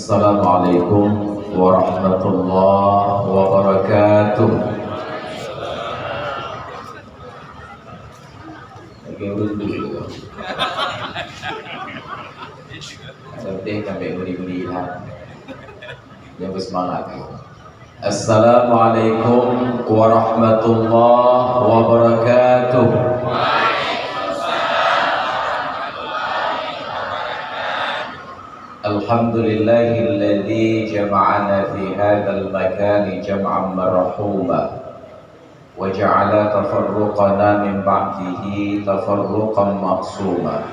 Assalamualaikum warahmatullahi wabarakatuh. Lagi urut dulu. Lebih sampai beri-beri yang bersemangat. Assalamualaikum warahmatullahi wabarakatuh. Alhamdulillahilladzi jama'ana fi hadzal makani jam'an marhuma wa ja'ala tafarruqana min ba'dihi tafarruqan ma'suma.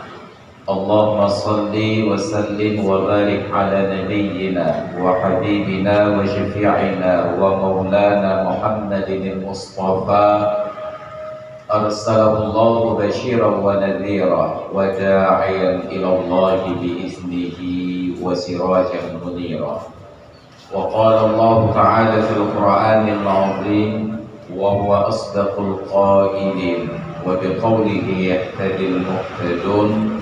Allahumma salli wa sallim wa barik ala nabiyyina wa habibina wa syafi'ina wa maulana Muhammadin al-Mustafa arsalallahu basyiran wa nadhira wa da'iyan ila Allah bi'iznihi wa sirajan munira. Wa qala Allah ta'ala fil Qur'anil 'azim wa huwa asdaqul qailin wa biqawlihi yahtadil muhtadun.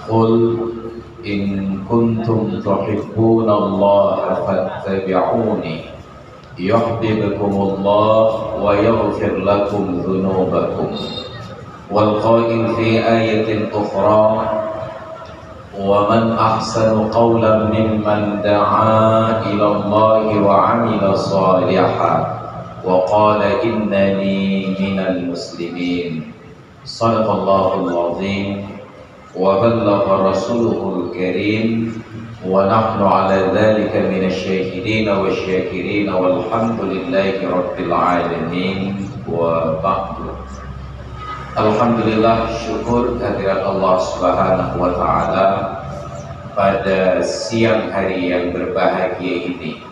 Qul in kuntum tuhibbuna Allah fattabi'uni yuhibbukumullah wa yaghfir lakum dhunubakum. Wal qail fi ayatin ukhra wa man ahsanu qawlan mimman da'a ila Allah wa 'amila shalihan wa qala innani minal muslimin. Shadaqallahul 'azim wa ballagha rasuluhul karim wa nahnu ala dhalika minasy syahidin wasyakirin walhamdulillahi rabbil alamin wa ba'du. Alhamdulillah, syukur kehadirat Allah Subhanahu wa taala pada siang hari yang berbahagia ini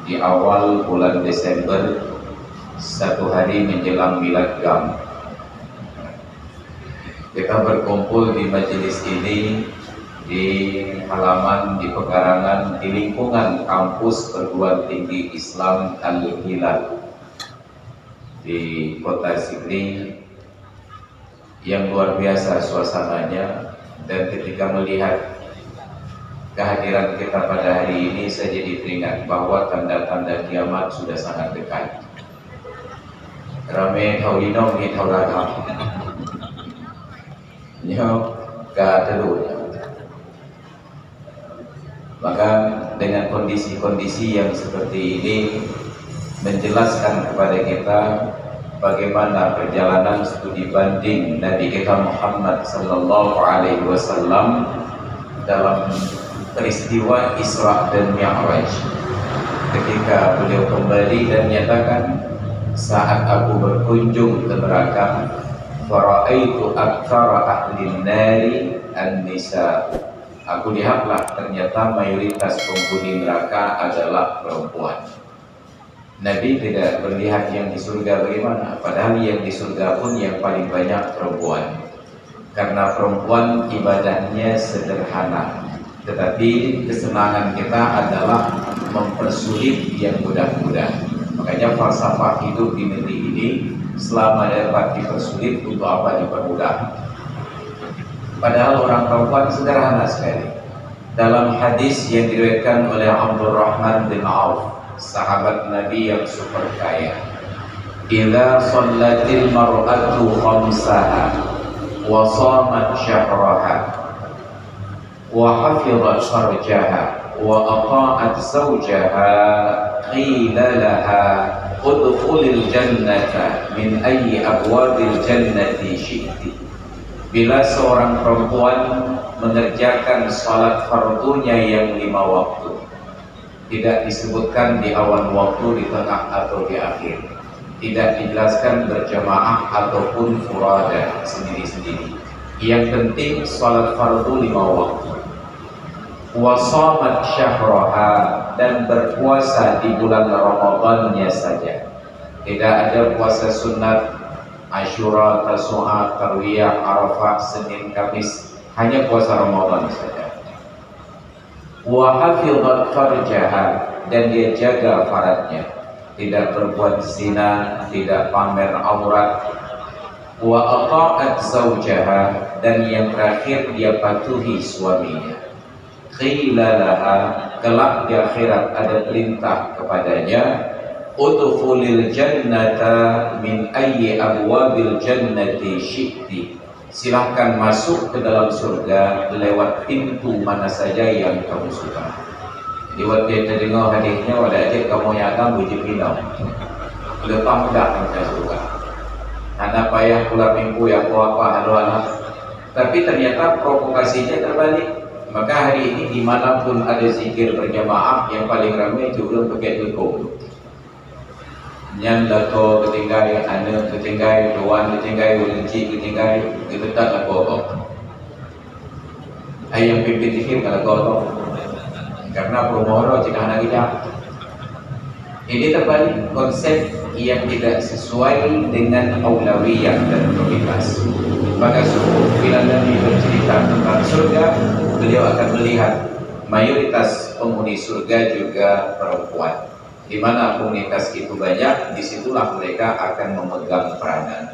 di awal bulan Desember, satu hari menjelang Milad Gam. Kita berkumpul di majelis ini di halaman, di pekarangan, di lingkungan kampus Perguruan Tinggi Islam Al-Hilal di Kota Sigli yang luar biasa suasananya. Dan ketika melihat kehadiran kita pada hari ini, saya jadi teringat bahwa tanda-tanda kiamat sudah sangat dekat. Rame taulinong ni taulaga nyo ka telunya. Maka dengan kondisi-kondisi yang seperti ini menjelaskan kepada kita bagaimana perjalanan studi banding Nabi kita Muhammad sallallahu alaihi wasallam dalam peristiwa Isra dan Mi'raj. Ketika beliau kembali dan menyatakan, saat aku berkunjung ke neraka, fara'aitu aktsara ahlin nari an-nisa. Aku lihatlah ternyata mayoritas penghuni neraka adalah perempuan. Nabi tidak melihat yang di surga bagaimana, padahal yang di surga pun yang paling banyak perempuan. Karena perempuan ibadahnya sederhana, tetapi kesenangan kita adalah mempersulit yang mudah-mudah. Makanya falsafah hidup di negeri ini, selama dapat dipersulit, untuk apa dipermudah? Padahal orang perempuan sederhana sekali. Dalam hadis yang diriwayatkan oleh Abdurrahman bin Auf, sahabat Nabi yang super kaya, idza shallatil mar'atu khamsaha wa shamat syahraha wa hafizat farjaha wa ata'at zawjaha qila laha udkhulil jannata min ayyi abwabil jannati syi'ti. Bila seorang perempuan mengerjakan salat fardunya yang 5 waktu, tidak disebutkan di awal waktu, di tengah atau di akhir, tidak dijelaskan berjamaah ataupun furada sendiri-sendiri. Yang penting salat fardu 5 waktu. Wa shamat syahraha, dan berpuasa di bulan Ramadannya saja. Tidak ada puasa sunat Asyura, Tasu'a, Tarwiyah, Arafah, Senin, Kamis, hanya puasa Ramadan saja. Wa hafizat farjaha, dan dia jaga faradnya, tidak berbuat zina, tidak pamer aurat. Wa ata'at zawjaha, dan yang terakhir dia patuhi suaminya. qila laha, kelak di akhirat ada perintah kepadanya, udkhulil jannata min ayyi abwabil jannati syi'ti, silahkan masuk ke dalam surga lewat pintu mana saja yang kamu suka. Jadi waktu kita dengar hadisnya, wadah aja kamu yang akan buji pinau lepas mudah kita suka anak payah pula minggu yang apa halu-halu, tapi ternyata provokasinya terbalik. Maka hari ini dimanapun ada zikir berjamaah, yang paling ramai itu belum pakai lekong nyan dato ketinggai, anak ketinggai, tuan ketinggai, ulenci ketinggai, itu tak lah kotor. Ayam pimpin zikir kalau kotor, karena promoro jika anak kita. Ini terbalik, konsep yang tidak sesuai dengan aulawiyah dan prioritas. Maka sungguh bila Nabi bercerita tentang surga, beliau akan melihat mayoritas penghuni surga juga perempuan. Di mana komunitas itu banyak, disitulah mereka akan memegang peranan.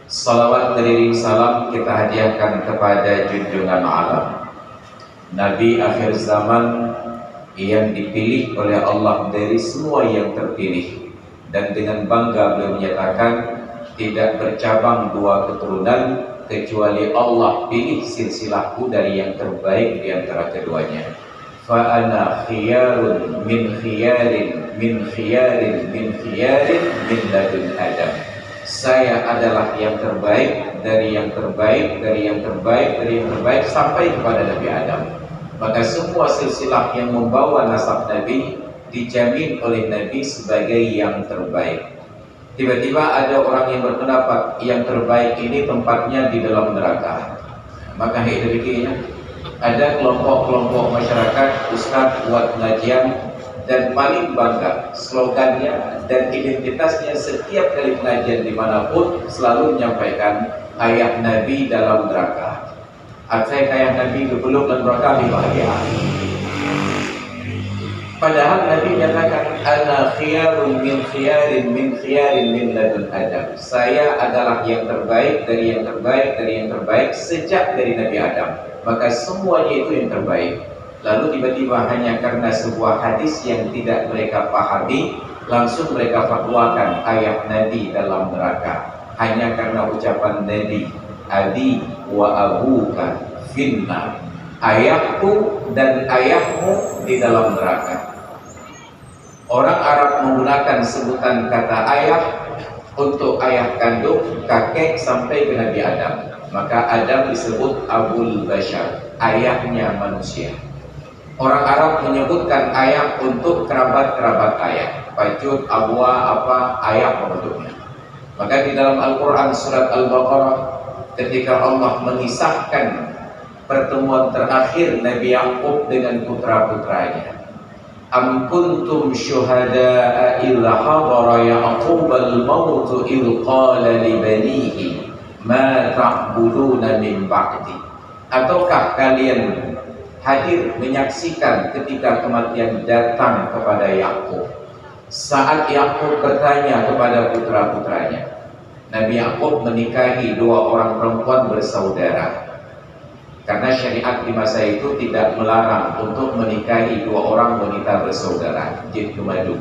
Salawat beriring salam kita hadiahkan kepada junjungan alam, Nabi akhir zaman yang dipilih oleh Allah dari semua yang terpilih, dan dengan bangga beliau menyatakan tidak bercabang dua keturunan kecuali Allah pilih silsilahku dari yang terbaik di antara keduanya. Fa ana khiyarun min khiyarin min khiyarin min khiyarin min ladun Adam. Saya adalah yang terbaik dari yang terbaik dari yang terbaik dari yang terbaik sampai kepada Nabi Adam. Maka semua silsilah yang membawa nasab Nabi dijamin oleh Nabi sebagai yang terbaik. Tiba-tiba ada orang yang berpendapat yang terbaik ini tempatnya di dalam neraka. Maka demikian ada kelompok-kelompok masyarakat, ustaz buat pengajian, dan paling bangga slogannya dan identitasnya setiap kali pengajian dimanapun selalu menyampaikan ayat Nabi dalam neraka. Aksai ayat Nabi berpeluk dan neraka di bahagia. Padahal Nabi menyatakan ana khiyarun min khiyarin min khiyarin min ladun Adam. Saya adalah yang terbaik dari yang terbaik dari yang terbaik sejak dari Nabi Adam. Maka semuanya itu yang terbaik. Lalu tiba-tiba hanya karena sebuah hadis yang tidak mereka pahami, langsung mereka fatwakan ayat Nabi dalam neraka. Hanya karena ucapan Nabi, abi wa abuka finnar, ayahku dan ayahmu di dalam neraka. Orang Arab menggunakan sebutan kata ayah untuk ayah kandung, kakek sampai ke Nabi Adam. Maka Adam disebut Abul Bashar, ayahnya manusia. Orang Arab menyebutkan ayah untuk kerabat-kerabat ayah, pacut, abwa, apa, ayah bentuknya. Maka di dalam Al-Quran surat Al-Baqarah, ketika Allah mengisahkan pertemuan terakhir Nabi Yaqub dengan putra-putranya, am kuntum syuhada'a illa hadara Yaqub al-maut idh qala li banihi ma ta'buduna min ba'di. Ataukah kalian hadir menyaksikan ketika kematian datang kepada Yakub, saat Yakub bertanya kepada putra-putranya. Nabi Yakub menikahi dua orang perempuan bersaudara, karena syariat di masa itu tidak melarang untuk menikahi dua orang wanita bersaudara, jildu madu.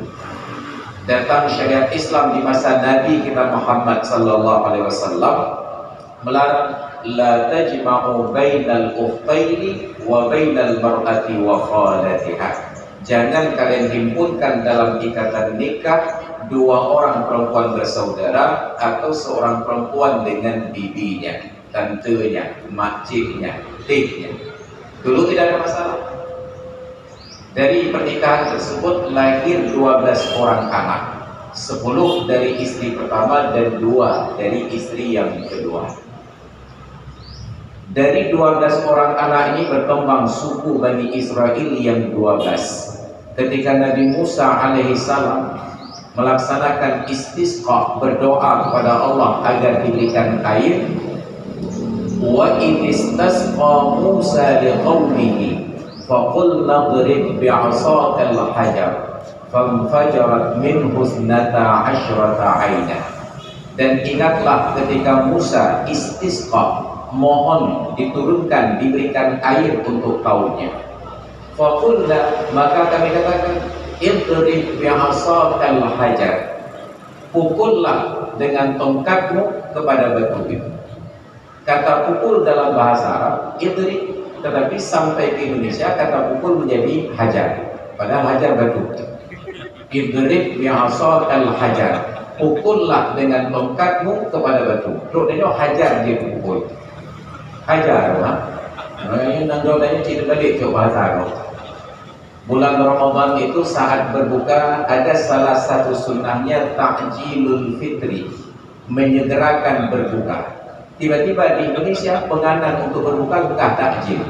Datang syariat Islam di masa Nabi kita Muhammad sallallahu alaihi wasallam melarang la tajma'u bainal ukhtaini wa bainal mar'ati wa khalatiha. Jangan kalian himpunkan dalam ikatan nikah dua orang perempuan bersaudara atau seorang perempuan dengan bibinya, tantenya, makciknya, tiknya. Dulu tidak ada masalah. Dari pernikahan tersebut lahir 12 orang anak, 10 dari istri pertama dan 2 dari istri yang kedua. Dari 12 orang anak ini berkembang suku Bani Israel yang 12. Ketika Nabi Musa alaihissalam melaksanakan istisqa, berdoa kepada Allah agar diberikan air, wa in istasqa Musa liqaumihi faqulna idrib bi'asaka al-hajar fanfajarat minhu 12 'ainah. Dan ingatlah ketika Musa istisqa, mohon diturunkan, diberikan air untuk kaumnya. Faqulna, maka kami katakan, idrib bi'asakal hajar, pukullah dengan tongkatmu kepada batu itu. Kata pukul dalam bahasa Arab idrib, tetapi sampai ke Indonesia kata pukul menjadi hajar, padahal hajar batu. Idrib bi'asakal hajar, pukullah dengan tongkatmu kepada batu. Rupanya hajar dia pukul. Hajar, ini nandolanya cerita balik ke bahasa Arab. Bulan Ramadan itu saat berbuka ada salah satu sunnahnya ta'jilul fitri, menyegerakan berbuka. Tiba-tiba di Indonesia penganan untuk berbuka bukan takjil,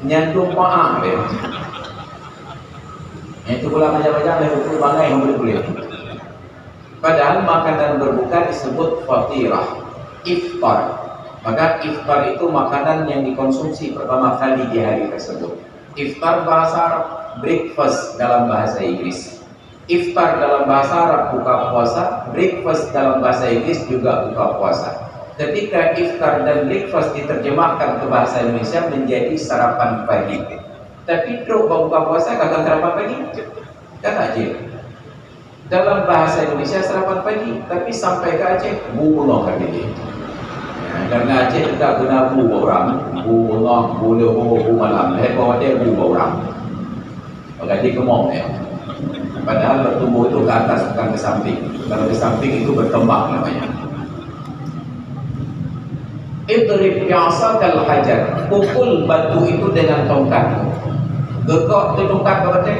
nyandung maaf ya. Itu pula macam-macam yang betul bangai yang boleh-boleh. Padahal makanan berbuka disebut fatirah, iftar. Maka iftar itu makanan yang dikonsumsi pertama kali di hari tersebut. Iftar bahasa Arab, breakfast dalam bahasa Inggris. Iftar dalam bahasa Arab buka puasa, breakfast dalam bahasa Inggris juga buka puasa. Ketika iftar dan breakfast diterjemahkan ke bahasa Indonesia menjadi sarapan pagi. Tapi truk buka puasa kata sarapan pagi, kata Aceh. Dalam bahasa Indonesia sarapan pagi, tapi sampai ke Aceh bunga kata dia. Karena Aceh tidak guna bu orang, bu Allah, bu leho, bu malam. Lepas dia bu orang. Berarti kemong ya. Padahal bertumbuh itu ke atas bukan ke samping. Kalau ke samping itu berkembang namanya. Idrib bi'asakal hajar, pukul batu itu dengan tongkatmu. Gekok tu tongkat ke batin.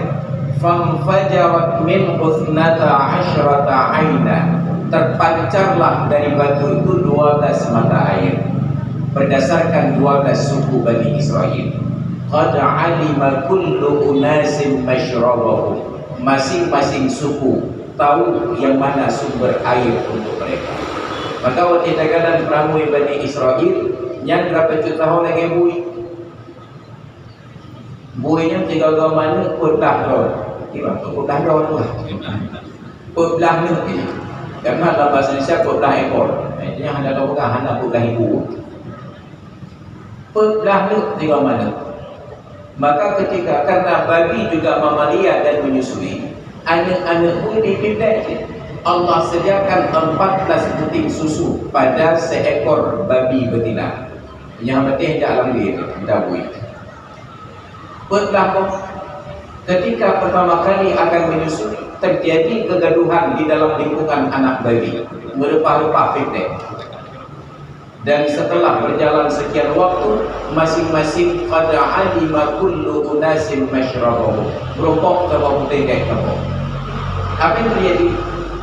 Famfajarat min husnata asyrata aina, terpancarlah dari batu itu 12 mata air berdasarkan 12 suku Bani Israel. Qad alima kullu unasin masyrabahum, masing-masing suku tahu yang mana sumber air untuk mereka. Maka waktu kita peramui Bani Israel yang berapa juta tahun lagi buinya 3 mana putlah doh. Kira tu putlah doh tu. Putlah ni. Karena dalam bahasa Indonesia putlah ekor. Ini yang ada tahu kan hanya putlah ibu. Putlah ni 3 mana. Maka ketika karena babi juga mamalia dan menyusui, anak-anak pun dipindai. Allah sediakan 14 butir susu pada seekor babi betina. Yang penting dia alam dia dabui. Pertama, ketika pertama kali akan menyusui, terjadi kegaduhan di dalam lingkungan anak babi, merupa-rupa fitnah. Dan setelah berjalan sekian waktu, masing-masing qad alima kullu unasin masyrabahum, berokok ke bawah tegak kebok. Apa yang terjadi?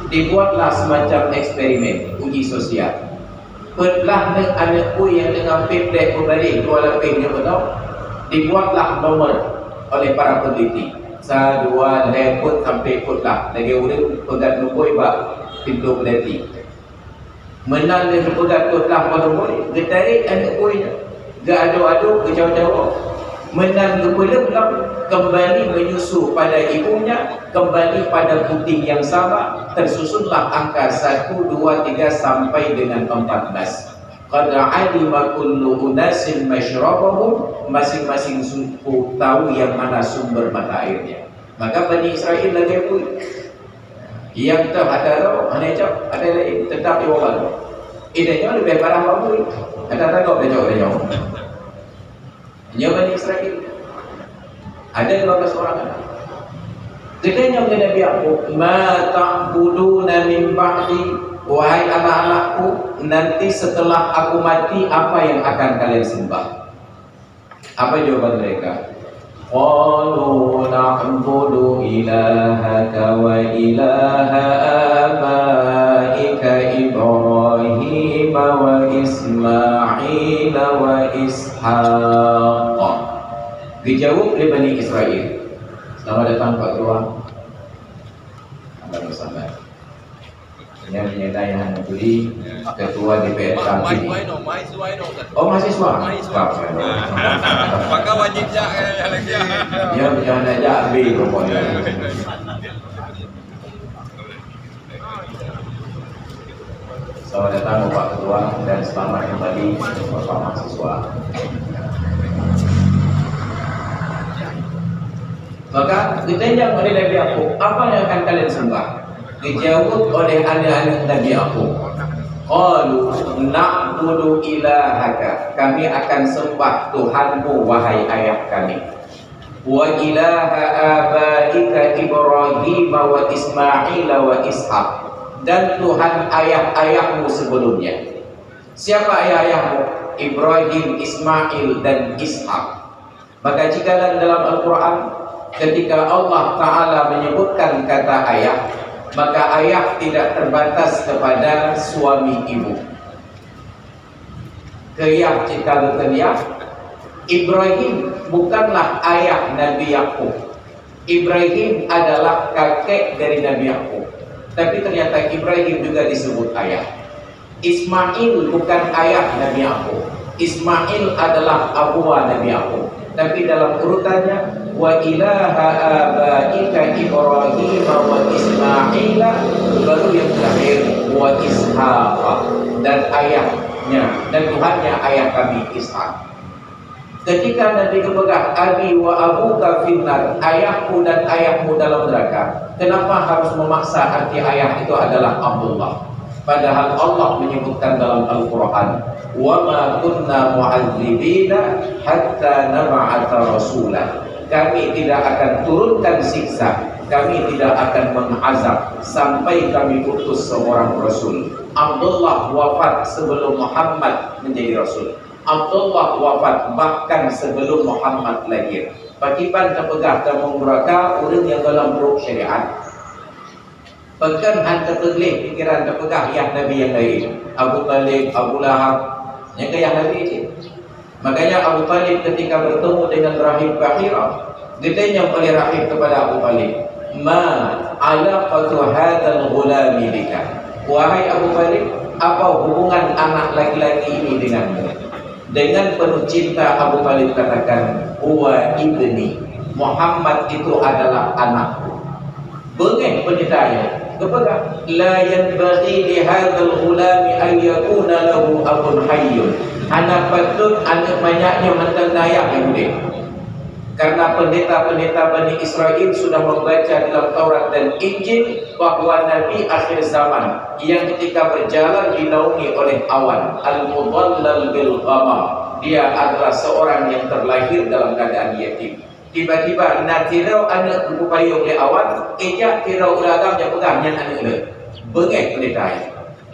Dibuatlah semacam eksperimen uji sosial. Perlah anak yang dengan fitnah berbalik dua lapis yang betul, dibuatlah nomor oleh para peneliti. 1, 2, 3 sampai putlah. Lagi urut pegat nombor bak pintu peneliti. Menang dia pegat putlah pada nombor, getarik anak kuihnya. Gak adu-adu, kejauh-jauh. Menang kepala pulang, kembali menyusu pada ibunya, kembali pada puting yang sama, tersusunlah angka 1, 2, 3 sampai dengan 14. Qad alima kullu unasin masyrabahum, masing-masing suku tahu yang mana sumber mata airnya. Maka Bani Israel lagi pun yang tak ada hanya jauh, ada lain tetap diwakil. Idenya lebih parah bagus. Ada tahu bejauh bejauh. Hanya Bani Israel ada 12 orang anak. Katanya kepada Nabi Yaqub, ma ta'buduna min ba'di, wahai anak-anakku, nanti setelah aku mati apa yang akan kalian sembah? Apa jawaban mereka? Qalu na'budu ilahaka wa ilaha abaika Ibrahim wa Ismail wa Ishaq. Dijawab oleh Bani Israel. Selamat datang Pak Ketua. Anda bersama. Yang menyertai Hana Budi, Ketua DPR Kami. Oh mahasiswa. Maka wajib jak lagi. Ya jangan ajak B pokoknya. Selamat datang Bapak Ketua dan selamat kembali Bapak mahasiswa. Maka ditanya oleh Nabi Yakub, apa yang akan kalian sembah? Dijawab oleh anak-anak Nabi Yakub, qalu na'budu ilahaka, kami akan sembah Tuhanmu wahai ayah kami, wa ilaha abaika Ibrahim wa Ismail wa Ishaq, dan Tuhan ayah-ayahmu sebelumnya. Siapa ayah-ayahmu? Ibrahim, Ismail dan Ishaq. Maka jika dalam Al-Quran ketika Allah Ta'ala menyebutkan kata ayah, maka ayah tidak terbatas kepada suami ibu. Keyah jika berkeyah, Ibrahim bukanlah ayah Nabi Yakub. Ibrahim adalah kakek dari Nabi Yakub. Tapi ternyata Ibrahim juga disebut ayah. Ismail bukan ayah Nabi Yakub. Ismail adalah abuah Nabi Yakub. Tapi dalam urutannya, wa ilaha abaika Ibrahim wa Ismail, baru yang terakhir wa Ishaq, dan ayahnya dan Tuhannya ayah kami Ishaq. Ketika Nabi berpegang abi wa abuka finnar, ayahku dan ayahmu dalam neraka, kenapa harus memaksa arti ayah itu adalah Abdullah? Padahal Allah menyebutkan dalam Al-Quran, wa ma kunna mu'adzibina hatta nab'atha rasulah, kami tidak akan turunkan siksa, kami tidak akan mengazab sampai kami utus seorang Rasul. Abdullah wafat sebelum Muhammad menjadi Rasul. Abdullah wafat bahkan sebelum Muhammad lahir. Pakipan terpegah dan menguraka orang yang dalam buruk syariat. Pekan hantar tergelih pikiran terpegah yang Nabi yang lain, Abu Talib, Abu Lahab, yang yang Nabi itu. Makanya Abu Talib ketika bertemu dengan Rahib Bahira, ditanya oleh Rahib kepada Abu Talib, ma alaqatu hadzal ghulami bika, wahai Abu Talib, apa hubungan anak laki-laki ini denganmu? Dengan penuh cinta Abu Talib katakan, huwa ibni, Muhammad itu adalah anakku. Bengih penyertanya, kepada la yanbaghi li hadzal ghulami an yakuna lahu abun hayyun, hana patut anak banyaknya mentendaya Yahudi. Karena pendeta-pendeta Bani Israel sudah membaca dalam Taurat dan Injil bahwa Nabi akhir zaman yang ketika berjalan dinaungi oleh awan, al-mudallal bil ghamam, dia adalah seorang yang terlahir dalam keadaan yatim. Tiba-tiba nak tirau anak berupaya oleh awan, ejak tirau ulagam yang pegangnya anak dia. Bengih pendeta.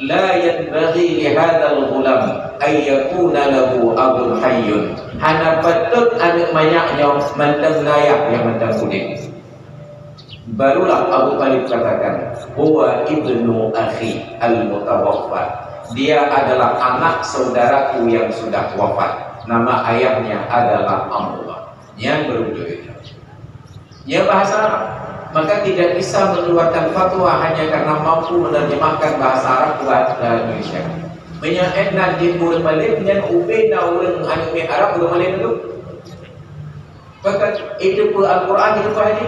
La yanbaghi li hadzal ghulam ay yakuna lahu abun hayyun, hana patut anak banyaknya mentang layak yang mentang kuning. Barulah Abu Talib katakan, huwa ibnu akhi al-mutawaffa, dia adalah anak saudaraku yang sudah wafat, nama ayahnya adalah Abdullah. Yang berwujud itu ya bahasa Arab, maka tidak bisa mengeluarkan fatwa hanya karena mampu menerjemahkan bahasa Arab ke bahasa Indonesia. Menyaet nanti urang Malik dan ubay na urang anime Arab urang Malik dulu. Bahkan itu pun Al-Quran itu ini.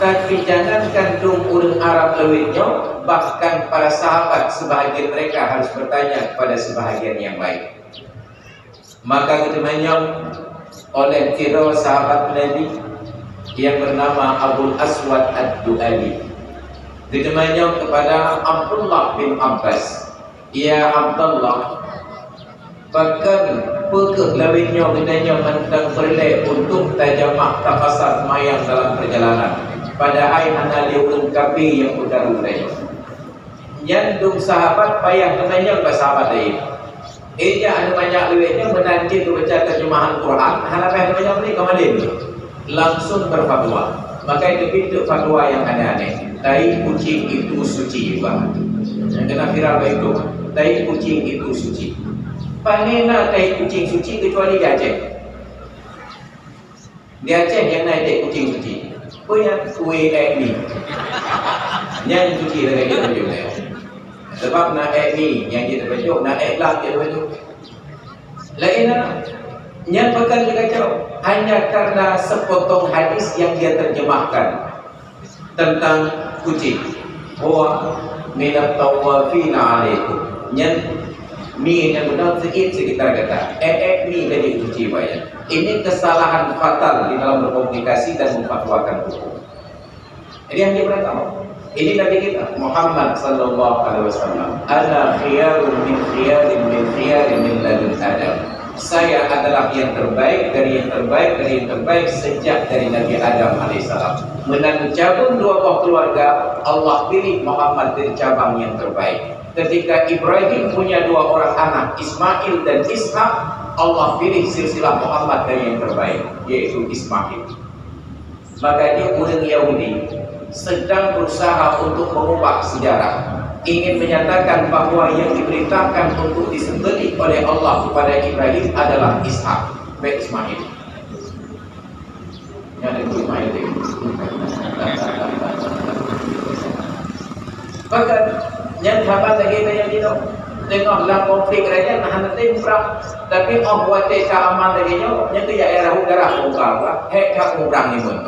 Tapi jangankan dong urang Arab lewitnya, bahkan para sahabat sebahagian mereka harus bertanya kepada sebahagian yang lain. Maka kita menyong oleh tiga sahabat Nabi yang bernama Abul Aswad Ad-Du'ali, ditemanya kepada Abdullah bin Abbas, ya Abdullah, bahkan pekeh lawinnya gedanya mentang perlek untuk tajamah tafasat mayang dalam perjalanan, padahal hanya dia melengkapi yang udara-udara. Nyandung sahabat payah temanya ke sahabat lain. Ia ada banyak lewatnya menanti baca terjemahan Quran, halapan banyak beri kemalin langsung berfatwa. Maka itu pintu fatwa yang aneh-aneh. Tai kucing itu suci juga. Yang kena viral itu, tai kucing itu suci. Panena tai kucing suci kecuali di Aceh. Di Aceh yang naik tai kucing suci. Punya kue ni. Yang suci lagi kita juga. Sebab nak ni yang kita baca, nak lah kita baca. Lainnya yang pekan kita kacau hanya karena sepotong hadis yang dia terjemahkan tentang kucing. Wa minat tawafina alaikum. Yang Mi yang benar sikit sekitar kata. Mi jadi uji bayar. Ini kesalahan fatal di dalam berkomunikasi dan memfatwakan hukum. Jadi yang dia beritahu, ini Nabi kita Muhammad sallallahu alaihi wasallam, ana khiyarun min khiyarin min khiyarin min ladun Adam. Saya adalah yang terbaik dari yang terbaik dari yang terbaik sejak dari Nabi Adam alaihissalam. Menang cabang dua buah keluarga, Allah pilih Muhammad dari cabang yang terbaik. Ketika Ibrahim punya dua orang anak, Ismail dan Ishak, Allah pilih silsilah Muhammad dari yang terbaik, yaitu Ismail. Maka dia orang Yahudi sedang berusaha untuk mengubah sejarah, ingin menyatakan bahwa yang diperintahkan untuk disembelih oleh Allah kepada Ibrahim adalah Ishak, baik Ismail. Yang ada Ismail itu. Bahkan yang sahabat lagi yang itu tengoklah konflik raja nahan temprang, tapi buat keamanan lagi nya yang tu ya era udara buka hek urang ni pun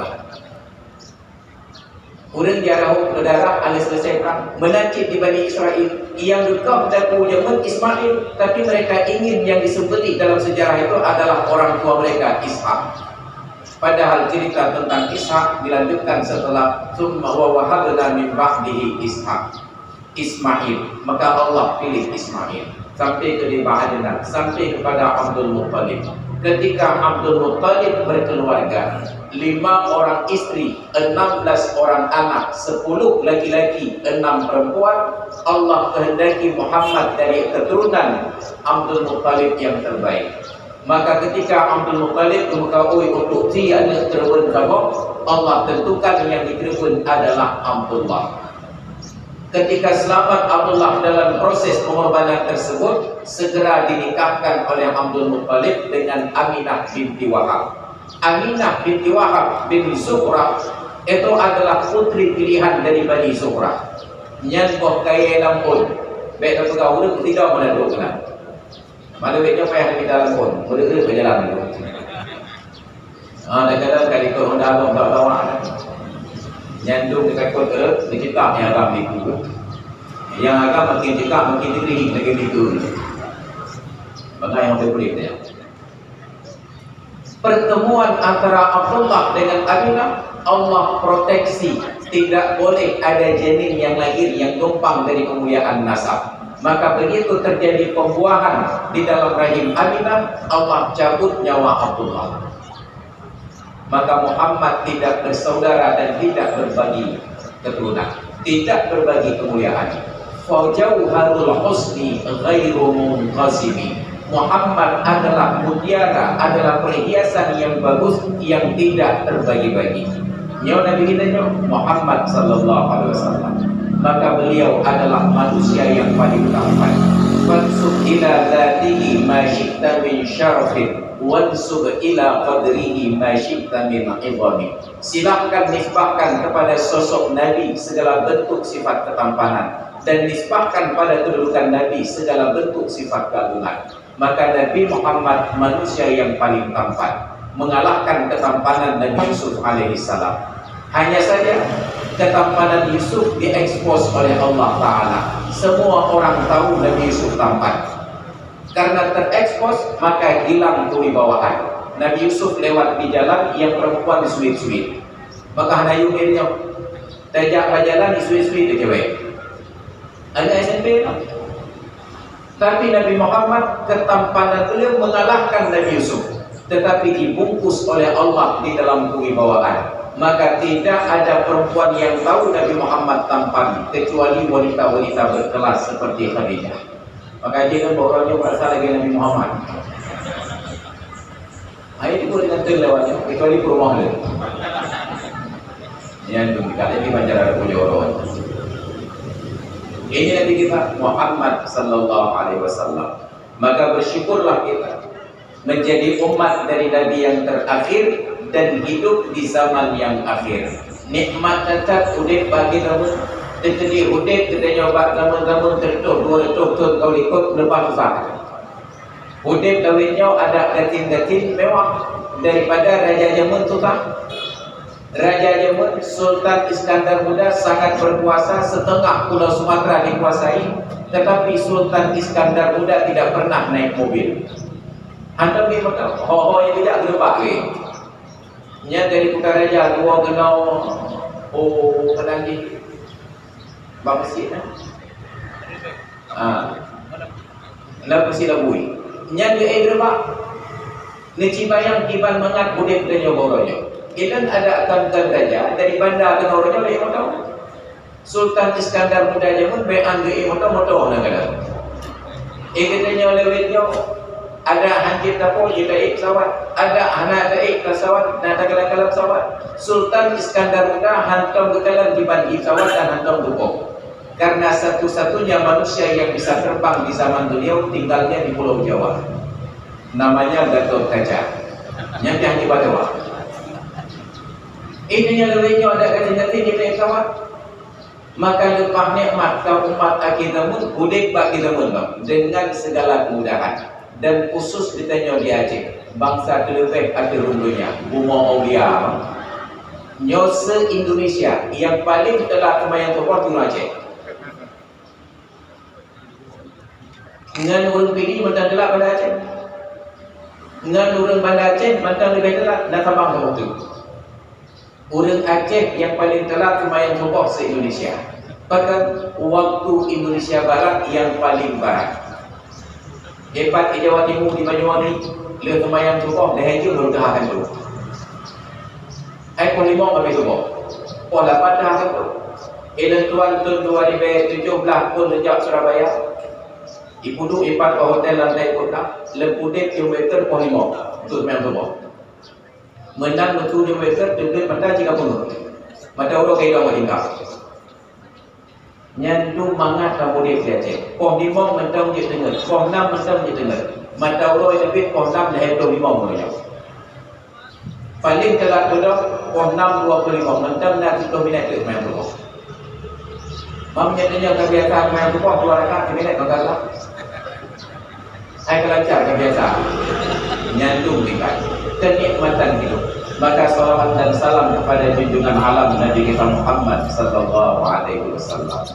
orang jarah udara alis selesai perang menancip di Bani Israel yang dekat dan punya Ismail, tapi mereka ingin yang disebut dalam sejarah itu adalah orang tua mereka Ishak. Padahal cerita tentang Ishak dilanjutkan setelah summa wa wahabna min ba'dihi Ishak, Ismail. Maka Allah pilih Ismail sampai ke Adnan, sampai kepada Abdul Muttalib. Ketika Abdul Muttalib berkeluarga, 5 orang istri, 16 orang anak, 10 laki-laki, 6 perempuan, Allah kehendaki Muhammad dari keturunan Abdul Muttalib yang terbaik. Maka ketika Abdul Muttalib mengkawui untuk si anak terun kamu, Allah tentukan yang diterun adalah Abdullah. Ketika selamat Abdullah dalam proses pengorbanan tersebut, segera dinikahkan oleh Abdul Muttalib dengan Aminah binti Wahab. Aminah binti Wahab bin Zuhrah itu adalah putri pilihan dari Bani Zuhrah. Nyanboh kaya lampun, baik tak tahu udah tidak mana dulu kena. Mana baiknya payah di dalam pun, udah berjalan dulu. Kadang-kadang kali kau hendak abang tak tahu mana. Nyandung dekat kota, dicipta yang agam itu. Yang agam makin cekap, makin tinggi lagi itu. Maka yang boleh dia. Pertemuan antara Abdullah dengan Aminah, Allah proteksi, tidak boleh ada janin yang lahir yang numpang dari kemuliaan nasab. Maka begitu terjadi pembuahan di dalam rahim Aminah, Allah cabut nyawa Abdullah. Maka Muhammad tidak bersaudara dan tidak berbagi keturunan, tidak berbagi kemuliaan. Fajauharul husni ghairu munqasimi. Muhammad adalah mutiara, adalah perhiasan yang bagus yang tidak terbagi-bagi. Nyawa Nabi kita Muhammad sallallahu alaihi wasallam. Maka beliau adalah manusia yang paling tampan. Fansub ila dzatihi ma syi'ta min syarafin wansub ila qadrihi ma syi'ta min 'idhami. Silakan nisbahkan kepada sosok Nabi segala bentuk sifat ketampanan, dan nisbahkan pada kedudukan Nabi segala bentuk sifat keagungan. Maka Nabi Muhammad manusia yang paling tampan, mengalahkan ketampanan Nabi Yusuf alaihissalam. Hanya saja ketampanan Yusuf diekspos oleh Allah Ta'ala. Semua orang tahu Nabi Yusuf tampan. Karena terekspos maka hilang kewibawaan. Nabi Yusuf lewat di jalan yang perempuan disuit-suit. Maka hanya yungirnya tajak jalan disuit-suit di cewek. Ada SMP tak? Tapi Nabi Muhammad ketampanan beliau mengalahkan Nabi Yusuf, tetapi dibungkus oleh Allah di dalam kewibawaan. Maka tidak ada perempuan yang tahu Nabi Muhammad tampan kecuali wanita-wanita berkelas seperti Khadijah. Maka dia kan orangnya merasa lagi Nabi Muhammad. Ini boleh nanti lewatnya kecuali perumahan dia. Yang itu kita di Banjar punya orang. Ini Nabi kita Muhammad sallallahu alaihi wasallam. Maka bersyukurlah kita menjadi umat dari Nabi yang terakhir dan hidup di zaman yang akhir. Nikmat tetap udip bagi kamu. Tetapi udip kita nyoba zaman-zaman tertutup 200 tahun kau ikut lepas susah. Udip kawinnya ada gatin-gatin mewah daripada Raja Jamun susah. Raja Yemen Sultan Iskandar Muda sangat berkuasa, setengah pulau Sumatera dikuasai, tetapi Sultan Iskandar Muda tidak pernah naik mobil. Anda pergi betul, yang tidak gerbak ke. Nya dari bukan raja dua kenal, kenal di bang masjid lah masjid labui. Nya dia gerbak, ni cibayang kiban mengat budek dan nyobornya. Ilan ada akan raja dari bandar ke orangnya lagi motor. Sultan Iskandar Muda Yemen beang ke motor nak ada. Katanya lewatnya ada hancur tapo kita pesawat, ada anak ada pesawat, nak kalah pesawat. Sultan Iskandar Muda hantam bekalan di bandi pesawat dan hantam dukung. Karena satu-satunya manusia yang bisa terbang di zaman beliau tinggalnya di Pulau Jawa. Namanya Gatot Kaca. Yang di bawah. Ini yang lebihnya ada kata nanti kita pesawat. Maka lepas nikmat kaum umat kita pun budek bak kita pun dengan segala kemudahan. Dan khusus ditanya di Aceh, bangsa Kelebek ada rumpunya Bunga Aulia nyose Indonesia yang paling telah kemayang topor di Aceh. Dengan urang pilih mentang telah pada Aceh, dengan urang pada Aceh mentang lebih telah dah tambang ke waktu. Urang Aceh yang paling telah kemayang topor se-Indonesia. Bahkan waktu Indonesia Barat yang paling barat. Hebat di Jawa Timur di Banyuwangi, le kemayang topor dah hijau baru tahan dulu. Ai pun 5 habis topor. Pola pada tu. Elan tuan tahun 2017 pun lejak Surabaya. Ipudu ipat ke hotel lantai kota, lepudek kilometer pun 5 untuk kemayang topor. Menang betul kilometer dengan pada 30. Mata orang kaya orang tinggal. Nyandu mangat kamu dia Aceh. Poh 5 mentang je dengar, poh 6 mentang je dengar. Mata orang lebih poh 6 dah 25 mulanya. Paling telah belah poh 6 25 mentang dah 10 minit ke main tu. Mamnya tanya kebiasaan main tu poh 2 rakaat minit bagalah. Saya kelancar kebiasaan. Nyandu tinggal. Kenikmatan hidup. Maka salawat dan salam kepada junjungan alam Nabi kita Muhammad sallallahu alaihi wasallam.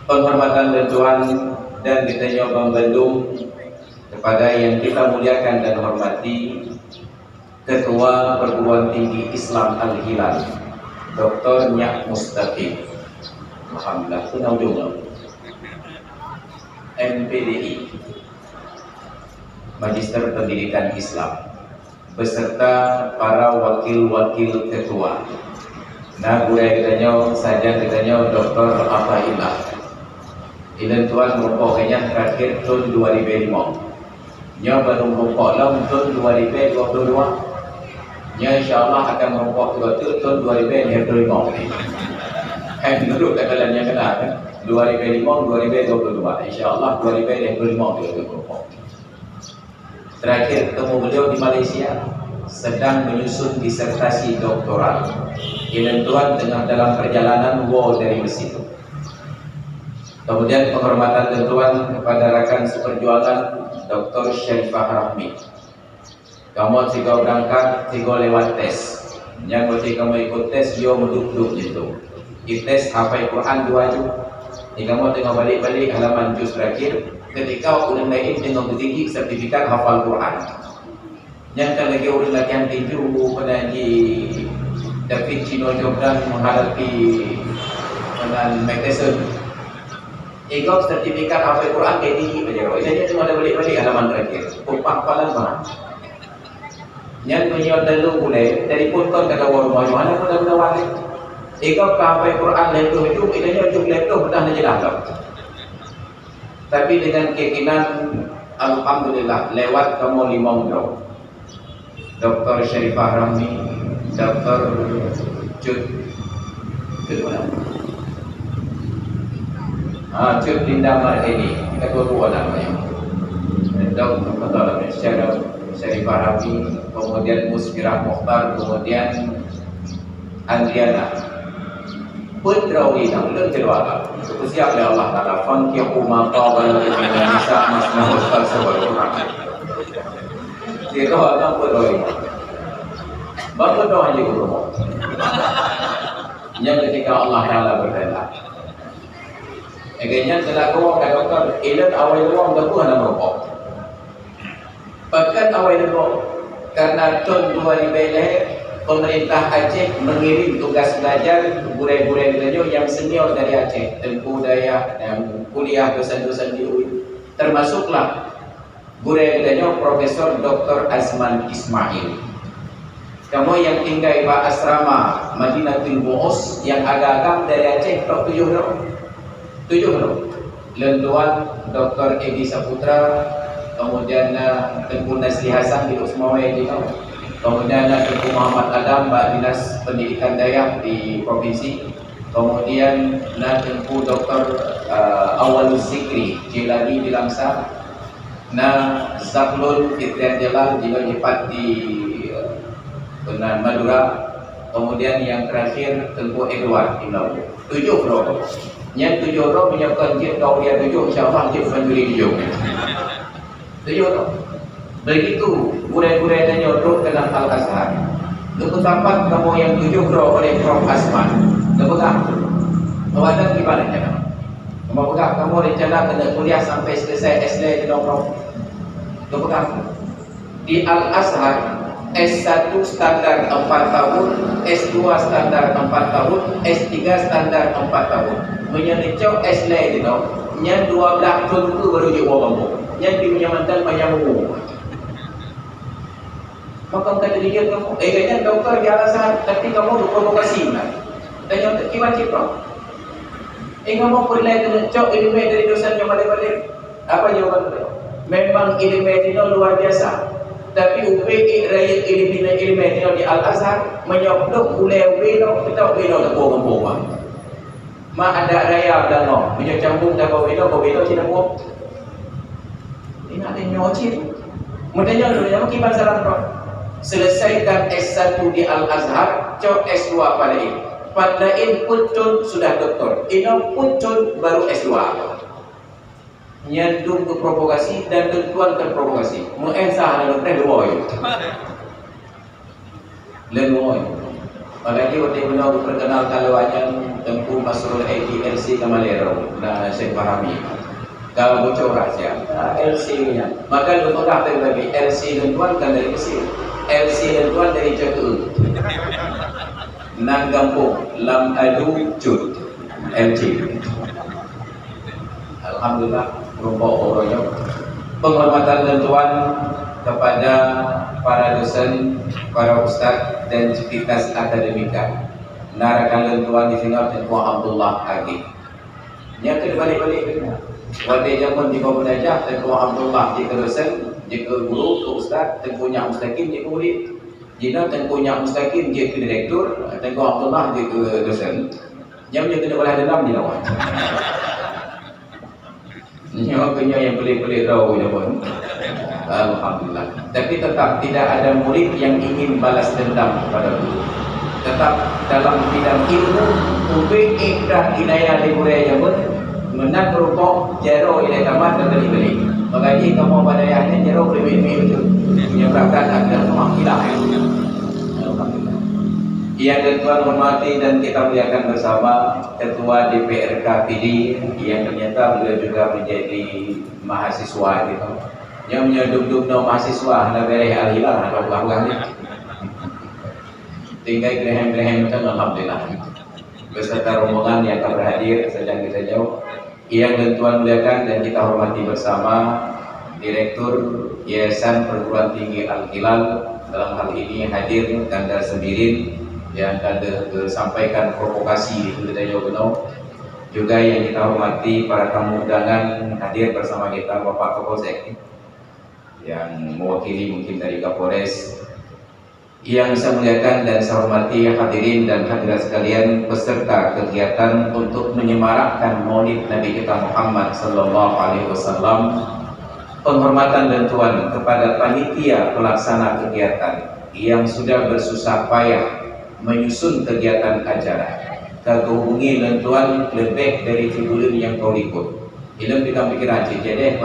Penghormatan dan Tuhan dan kita nyoba membendung kepada yang kita muliakan dan hormati Ketua Perguruan Tinggi Islam Al-Hilal Dr. Nyak Mustaqim Alhamdulillah Tunaudung MPDI Magister Pendidikan Islam beserta para wakil-wakil ketua. Nah, budaya kitanya saja kitanya Dr. Afaillah. Ini tuan merupakannya terakhir tahun 2005. Nya baru merupakan dalam tahun 2022. Nya insyaAllah akan merupakan tahun 2025 ini. Duduk kat dalamnya kena kan 2005-2022. InsyaAllah 2025 dia merupakan. Terakhir ketemu beliau di Malaysia sedang menyusun disertasi doktoral. Ini tuan tengah dalam perjalanan dari Mesir. Kemudian penghormatan dan tuan kepada rakan seperjuangan Dr. Syarifah Rahmi. Kamu jika berangkat, jika lewat tes. Yang berarti kamu ikut tes, dia menduk-duk gitu. Tes hafal Quran 2 juz. Jika kamu tengah balik-balik halaman juz terakhir, ketika orang lain dengan tinggi sertifikat hafal Quran. Yang kan lagi orang latihan tinju pada di David Chino Jordan menghadapi dengan Mike Tyson. Ikut sertifikat hafal Quran kayak tinggi saja. Isanya cuma ada balik-balik halaman terakhir. Kupang palan mana? Yang punya dulu boleh. Dari pun kau kata orang mana pun dah balik. Ikut hafal Quran lepas itu, isanya ujung lepas dah najelah tak. Tapi dengan keyakinan alhamdulillah lewat kamu 5 beliau. Dr. Syarifah Rahmi, Dr. Cud mana? Cud Linda Mardeni, kedua namanya. Dr. Syarifah Rahmi, kemudian Musfirah Mokhtar, kemudian Andriana. Putra wina ulun kedua siap oleh Allah Taala fankihu ma qala nisa masna wasal sabal Quran. Dia kau apa putra wina. Bangun doa aja rumah. Yang ketika Allah Taala berkehendak. Agaknya telah kau kata doktor, ilat awal ruang dah pun ada merokok. Bahkan awal ruang karena tahun 2000 pemerintah Aceh mengirim tugas belajar guru-guru yang senior dari Aceh, Tengku Dayak dan kuliah dosen-dosen di UI. Termasuklah guru-gurunya Profesor Dr. Azman Ismail. Kamu yang tinggal di asrama Madinatul Bu'us yang agak-agak dari Aceh, tak 7 orang. 7 orang. Lentuan Dr. Edi Saputra, kemudian Tengku Nasri Hasan di Usmawai di Kau, kemudian Tengku Muhammad Adam, Mbak Dinas Pendidikan Dayak di Provinsi, kemudian Tengku Dr. Awalus Zikri Jilani di Lamsar, Zahlul Fitrian Jalal di Lipat di Madura, kemudian yang terakhir Tengku Edward di Laut. 7 orang. Yang 7 orang menyebabkan jid kau dia 7, insyaAllah jid Fanduri 7. 7 orang. Begitu gurau-gurau dan nyodok dalam Al-Azhar. Keutamaan kamu yang 7 orang oleh Prof. Asman. Kepegang. Kawasan gimana cara? Kamu pegang, kamu rencana kena kuliah sampai selesai SD di Prof. Kepegang. Di Al-Azhar S1 standar 4 tahun, S2 standar 4 tahun, S3 standar 4 tahun. Menyericau S-Lay itu, yang 12 tahun itu baru dia orang. Yang di menyamankan banyak umum. Maka kata dia kamu, kayaknya doktor di alasan, tapi kamu berprovokasi kan? Dan yang terkibat cipta. Kamu pernah mencok ilmu dari dosen yang balik-balik. Apa jawaban beliau? Memang ilmu itu luar biasa. Tapi UPI rakyat ilmu di Al-Azhar menyokdok boleh wino, kita wino tak bohong-bohong. Ma ada raya dan no, menyocambung dah kau wino tidak bohong. Ini ada nyocit. Mudahnya dulu yang kiban salam kau. Selesaikan S1 di Al-Azhar, cok S2 pada ini. Pada ini pucun sudah doktor, ini pucun baru S2. Nyandung ke provokasi dan tentuan terprovokasi. Mu'ensah dan leluoi. Leluoi. Apalagi waktu beliau perkenalkan lewatnya Tengku Masrul LC Kamalero. Nah, saya pahami. Kalau bocor rahasia, LC-nya. Maka lu pernah tadi LC tentuan kan dari Mesir. LC tentuan dari Jatuh. Nang Gampung, Lam Adu Jud. LC. Alhamdulillah, rumput oroyo. Penghormatan dan tuan kepada para dosen, para ustaz dan civitas akademika. Narakan lentuan di sini Tengku Abdullah Agi. Yang balik-balik kena. Wadai zaman di bawah belajar Tengku Abdullah jika dosen, jika guru, ke ustaz, Tengkunya Mustaqim jika murid. Jika Tengkunya Mustaqim jika direktur, Tengku Abdullah jika dosen. Yang kena belah dalam di lawan. Nyawanya yang pelik-pelik tahu ya pun. Alhamdulillah. Tapi tetap tidak ada murid yang ingin balas dendam kepada guru. Tetap dalam bidang ilmu, UPI dah inaya di Korea pun menang rokok jero ilai tamat dan beli-beli. Makanya kamu pada ayahnya jero beli-beli itu. Yang berangkat agar memakilah. Alhamdulillah. Yang dan-tuan hormati dan kita muliakan bersama Ketua DPRK PD yang ternyata beliau juga menjadi mahasiswa gitu. Yang menyeduk-duk mahasiswa anda bereh al-hilal atau bukan ni. Tinggal grehem-grehem itu alhamdulillah. Beserta rombongan yang akan berhadir sedang kita jauh. Yang dan-tuan muliakan dan kita hormati bersama Direktur Yayasan Perguruan Tinggi Al-Hilal dalam hal ini hadir Kandar Sembirin yang akan disampaikan provokasi itu kita jauh juga yang kita hormati para tamu undangan hadir bersama kita Bapak Kapolsek yang mewakili mungkin dari Kapolres yang saya muliakan dan saya hormati hadirin dan hadirat sekalian peserta kegiatan untuk menyemarakkan Maulid Nabi kita Muhammad sallallahu alaihi wasallam. Penghormatan dan tuan kepada panitia pelaksana kegiatan yang sudah bersusah payah menyusun kegiatan acara. Kita hubungi dan tuan lebih dari 3 bulan yang kau ikut. Ilmu kita pikiran jadi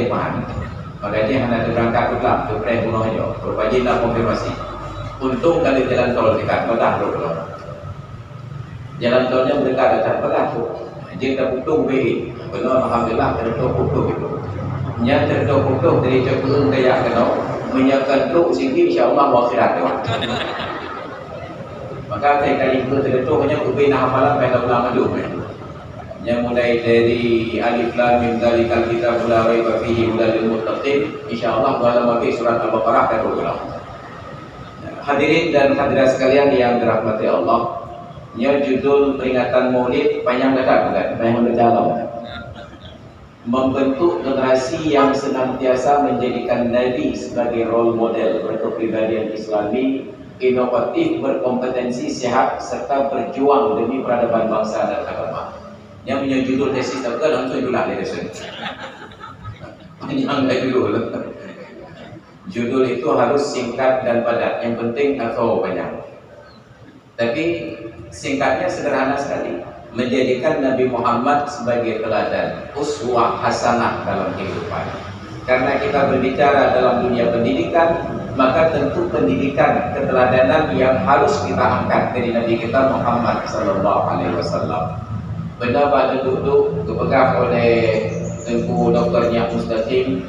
mahan. Makanya hendak berangkat ke kelab, ke pernah bunuh aja. Berpajin nak konfirmasi. Untung kali jalan tol dekat, belah dulu. Jalan tolnya mereka dekat, belah tu. Dia tak putung beri. Benar, alhamdulillah terdapat putung itu. Nya terdapat putung dari cakap kayak kena menyiapkan truk sikit, insya-Allah akhirat tu. Maka saya kali itu terdapat hanya ubin hafalan pada ulama dulu. Yang mulai dari alif lam mim dzalikal kitabul la raiba fihi hudal lil muttaqin, insyaallah dalam bagi surat Al-Baqarah dan Al-Qur'an. Hadirin dan hadirat sekalian yang dirahmati Allah, nya judul peringatan Maulid panjang dekat bukan? Panjang berjalan. Membentuk generasi yang senantiasa menjadikan Nabi sebagai role model berkepribadian Islami, inovatif, berkompetensi, sehat serta berjuang demi peradaban bangsa dan agama. Yang punya judul tesis tak langsung itulah lesson. Panjang judul. Judul itu harus singkat dan padat. Yang penting atau panjang. Tapi singkatnya sederhana sekali. Menjadikan Nabi Muhammad sebagai teladan, uswah hasanah dalam kehidupan. Karena kita berbicara dalam dunia pendidikan, maka tentu pendidikan keteladanan yang harus kita angkat dari Nabi kita Muhammad sallallahu alaihi wasallam. Benda pada duduk dipegang oleh Tengku Dr. Nyak Mustaqim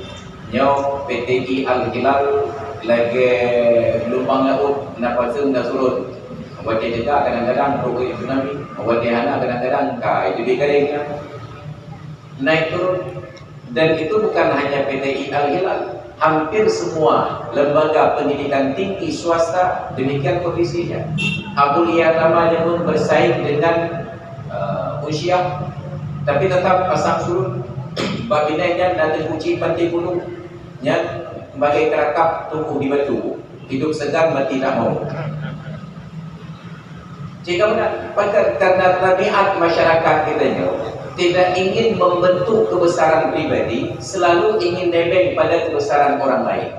Nyo PTI Al-Hilal lagi gelombang laut napasung dah surut. Awak dia juga kadang-kadang pergi tsunami, awak dia anak kadang-kadang kai jadi kering naik turun. Dan itu bukan hanya PTI Al-Hilal, hampir semua lembaga pendidikan tinggi swasta demikian kondisinya. Abulia namanya pun bersaing dengan usia, tapi tetap pasang surut. Babinanya nanti kunci pantai gunung nya sebagai kerakap tumbuh di batu, hidup segar mati tak mau. Jika benar, karena tabiat masyarakat kita tidak ingin membentuk kebesaran pribadi, selalu ingin nebeng pada kebesaran orang lain.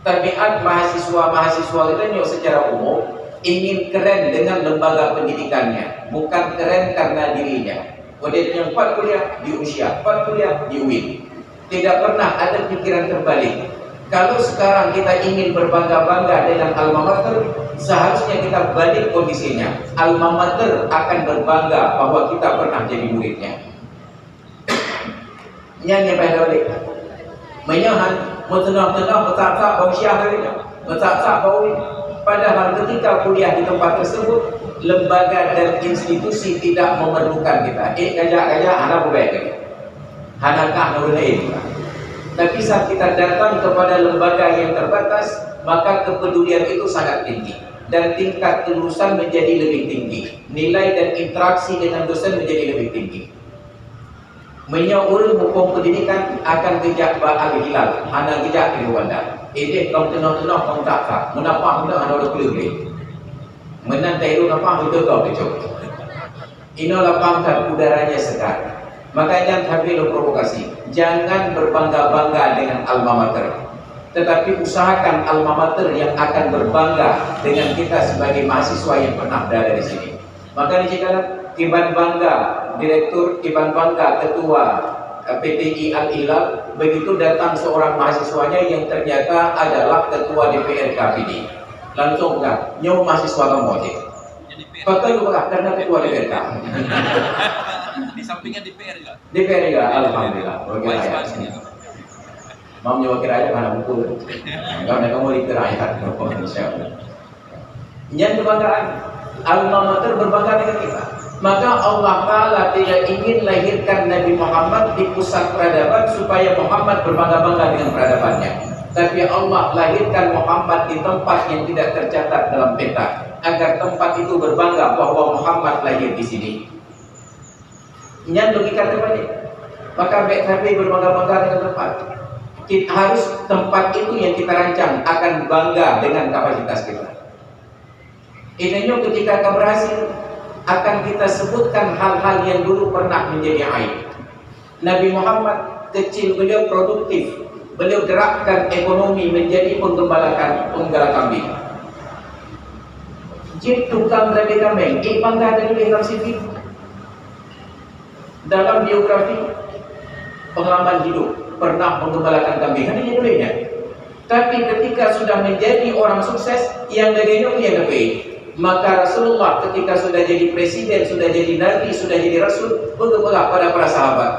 Tabiat mahasiswa kita secara umum ingin keren dengan lembaga pendidikannya, bukan keren karena dirinya. Kemudian yang 4 kuliah di usia, 4 kuliah di UIN. Tidak pernah ada pikiran terbalik. Kalau sekarang kita ingin berbangga-bangga dengan alma mater, seharusnya kita balik kondisinya. Alma mater akan berbangga bahwa kita pernah jadi muridnya. Yang pada balik. Menyahan, mentenang-tenang, betak-tak bau syah harinya, betak-tak bau. Padahal ketika kuliah di tempat tersebut, lembaga dan institusi tidak memerlukan kita. Gajah-gajah, anak berbaik lagi. Hanakah nurulain. Tapi saat kita datang kepada lembaga yang terbatas, maka kepedulian itu sangat tinggi. Dan tingkat kelulusan menjadi lebih tinggi. Nilai dan interaksi dengan dosen menjadi lebih tinggi. Menyaur hukum pendidikan akan kejak ba'al hilal. Hana kejak di Rwanda. Ini kau tenang-tenang kau tak. Menapa hendak anda boleh. Menantai itu apa betul kau kecok. Ini lapangkan udaranya segar. Makanya tampil provokasi. Jangan berbangga-bangga dengan alma mater, tetapi usahakan alma mater yang akan berbangga dengan kita sebagai mahasiswa yang pernah berada di sini. Maka dikatakan Kiban Bangga, Direktur Kiban Bangga, Ketua PTI Al-Hilal, begitu datang seorang mahasiswanya yang ternyata adalah Ketua DPR KPD. Langsung kan, nyawa mahasiswa kamu aja. Betul juga karena Ketua DPR. Di sampingnya DPR juga. DPR juga, alhamdulillah. Mau nyawa kira mana buku? Enggak, mereka mau dikirakan. Yang kebanggaan, alma mater berbangga dengan kita. Maka Allah Ta'ala tidak ingin lahirkan Nabi Muhammad di pusat peradaban supaya Muhammad berbangga-bangga dengan peradabannya. Tapi Allah lahirkan Muhammad di tempat yang tidak tercatat dalam peta, agar tempat itu berbangga bahwa Muhammad lahir di sini. Yang logika terbalik. Maka BKB berbangga-bangga dengan tempat. Kita harus tempat itu yang kita rancang akan bangga dengan kapasitas kita. Intinya ketika kita berhasil, akan kita sebutkan hal-hal yang dulu pernah menjadi aib. Nabi Muhammad kecil, beliau produktif, beliau gerakkan ekonomi menjadi penggembala kambing. Jip tukang rabi kambing, bangga dari Imam Siddiq. Dalam biografi pengalaman hidup pernah menggembalakan kambing, hanya bolehnya. Tapi ketika sudah menjadi orang sukses, yang lainnya yang lebih. Maka Rasulullah ketika sudah jadi presiden, sudah jadi nabi, sudah jadi rasul, berkata pada para sahabat,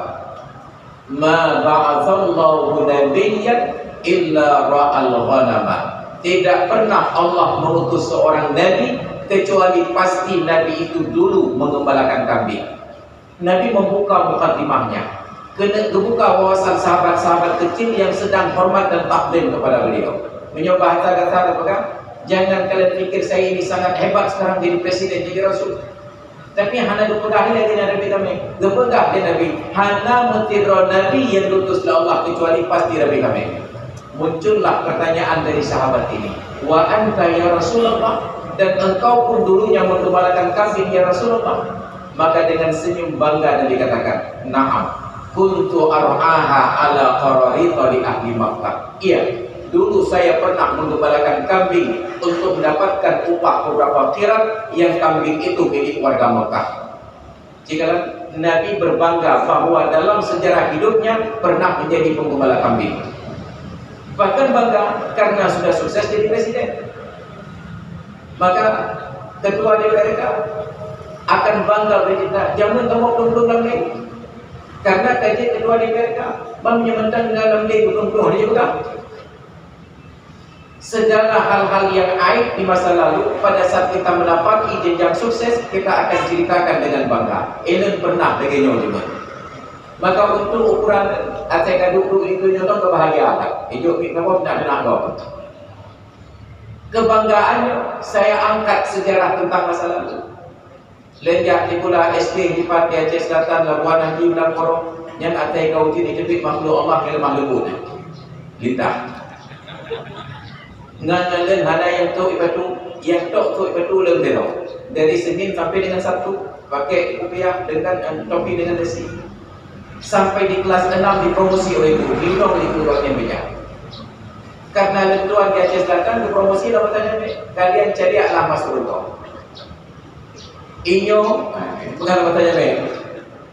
"Ma ba'atsallahu nabiyyan illa ra'al ghanama." Tidak pernah Allah mengutus seorang nabi kecuali pasti nabi itu dulu mengembalakan kambing. Nabi membuka mukadimahnya, kebuka wawasan sahabat-sahabat kecil yang sedang hormat dan takdim kepada beliau. Mencoba kata-kata apa? Jangan kalian pikir saya ini sangat hebat sekarang jadi presiden, jadi rasul. Tapi hana gepegah lagi Nabi kami. Gepegah dia Nabi. Hana mentiro Nabi yang diutus Allah kecuali pasti Nabi kami. Muncullah pertanyaan dari sahabat ini. Wa anta ya Rasulullah, dan engkau pun dulu yang menggembalakan kambing ya Rasulullah. Maka dengan senyum bangga Nabi katakan, "Na'am, kuntu ar'aha ala qararita li ahli Makkah." Iya, dulu saya pernah menggembalakan kambing untuk mendapatkan upah beberapa qirat yang kambing itu milik warga Mekah. Jika Nabi berbangga bahwa dalam sejarah hidupnya pernah menjadi penggembala kambing. Bahkan bangga karena sudah sukses jadi presiden. Maka ketua DPRK akan bangga bercerita, "Jamun kamu belum lagi." Karena kaji ketua DPRK menyementang dalam dia belum dia juga. Segala hal-hal yang aib di masa lalu, pada saat kita mendapati jenjang sukses, kita akan ceritakan dengan bangga. Ellen pernah begini juga. Maka untuk ukuran atas dulu itu nyata kebahagiaan. Hidup kita pun tidak ada. Kebanggaannya saya angkat sejarah tentang masa lalu. Lenjak di pula SD di Pati Aceh Selatan, Labuan Haji, Melakoro, yang atas kau ini jepit makhluk Allah yang lemah lembut. Lintah. Ngalen hana yang tu ibatu, yang tok tu ibatu lembero. Dari Senin sampai dengan Sabtu pakai kopiah dengan topi dengan besi. Sampai di kelas 6 dipromosi oleh guru, diundang oleh guru yang bijak. Karena lentuan di Aceh Selatan dipromosi dalam tanya kalian cari alam masuk kau. Inyo bukan apa tanya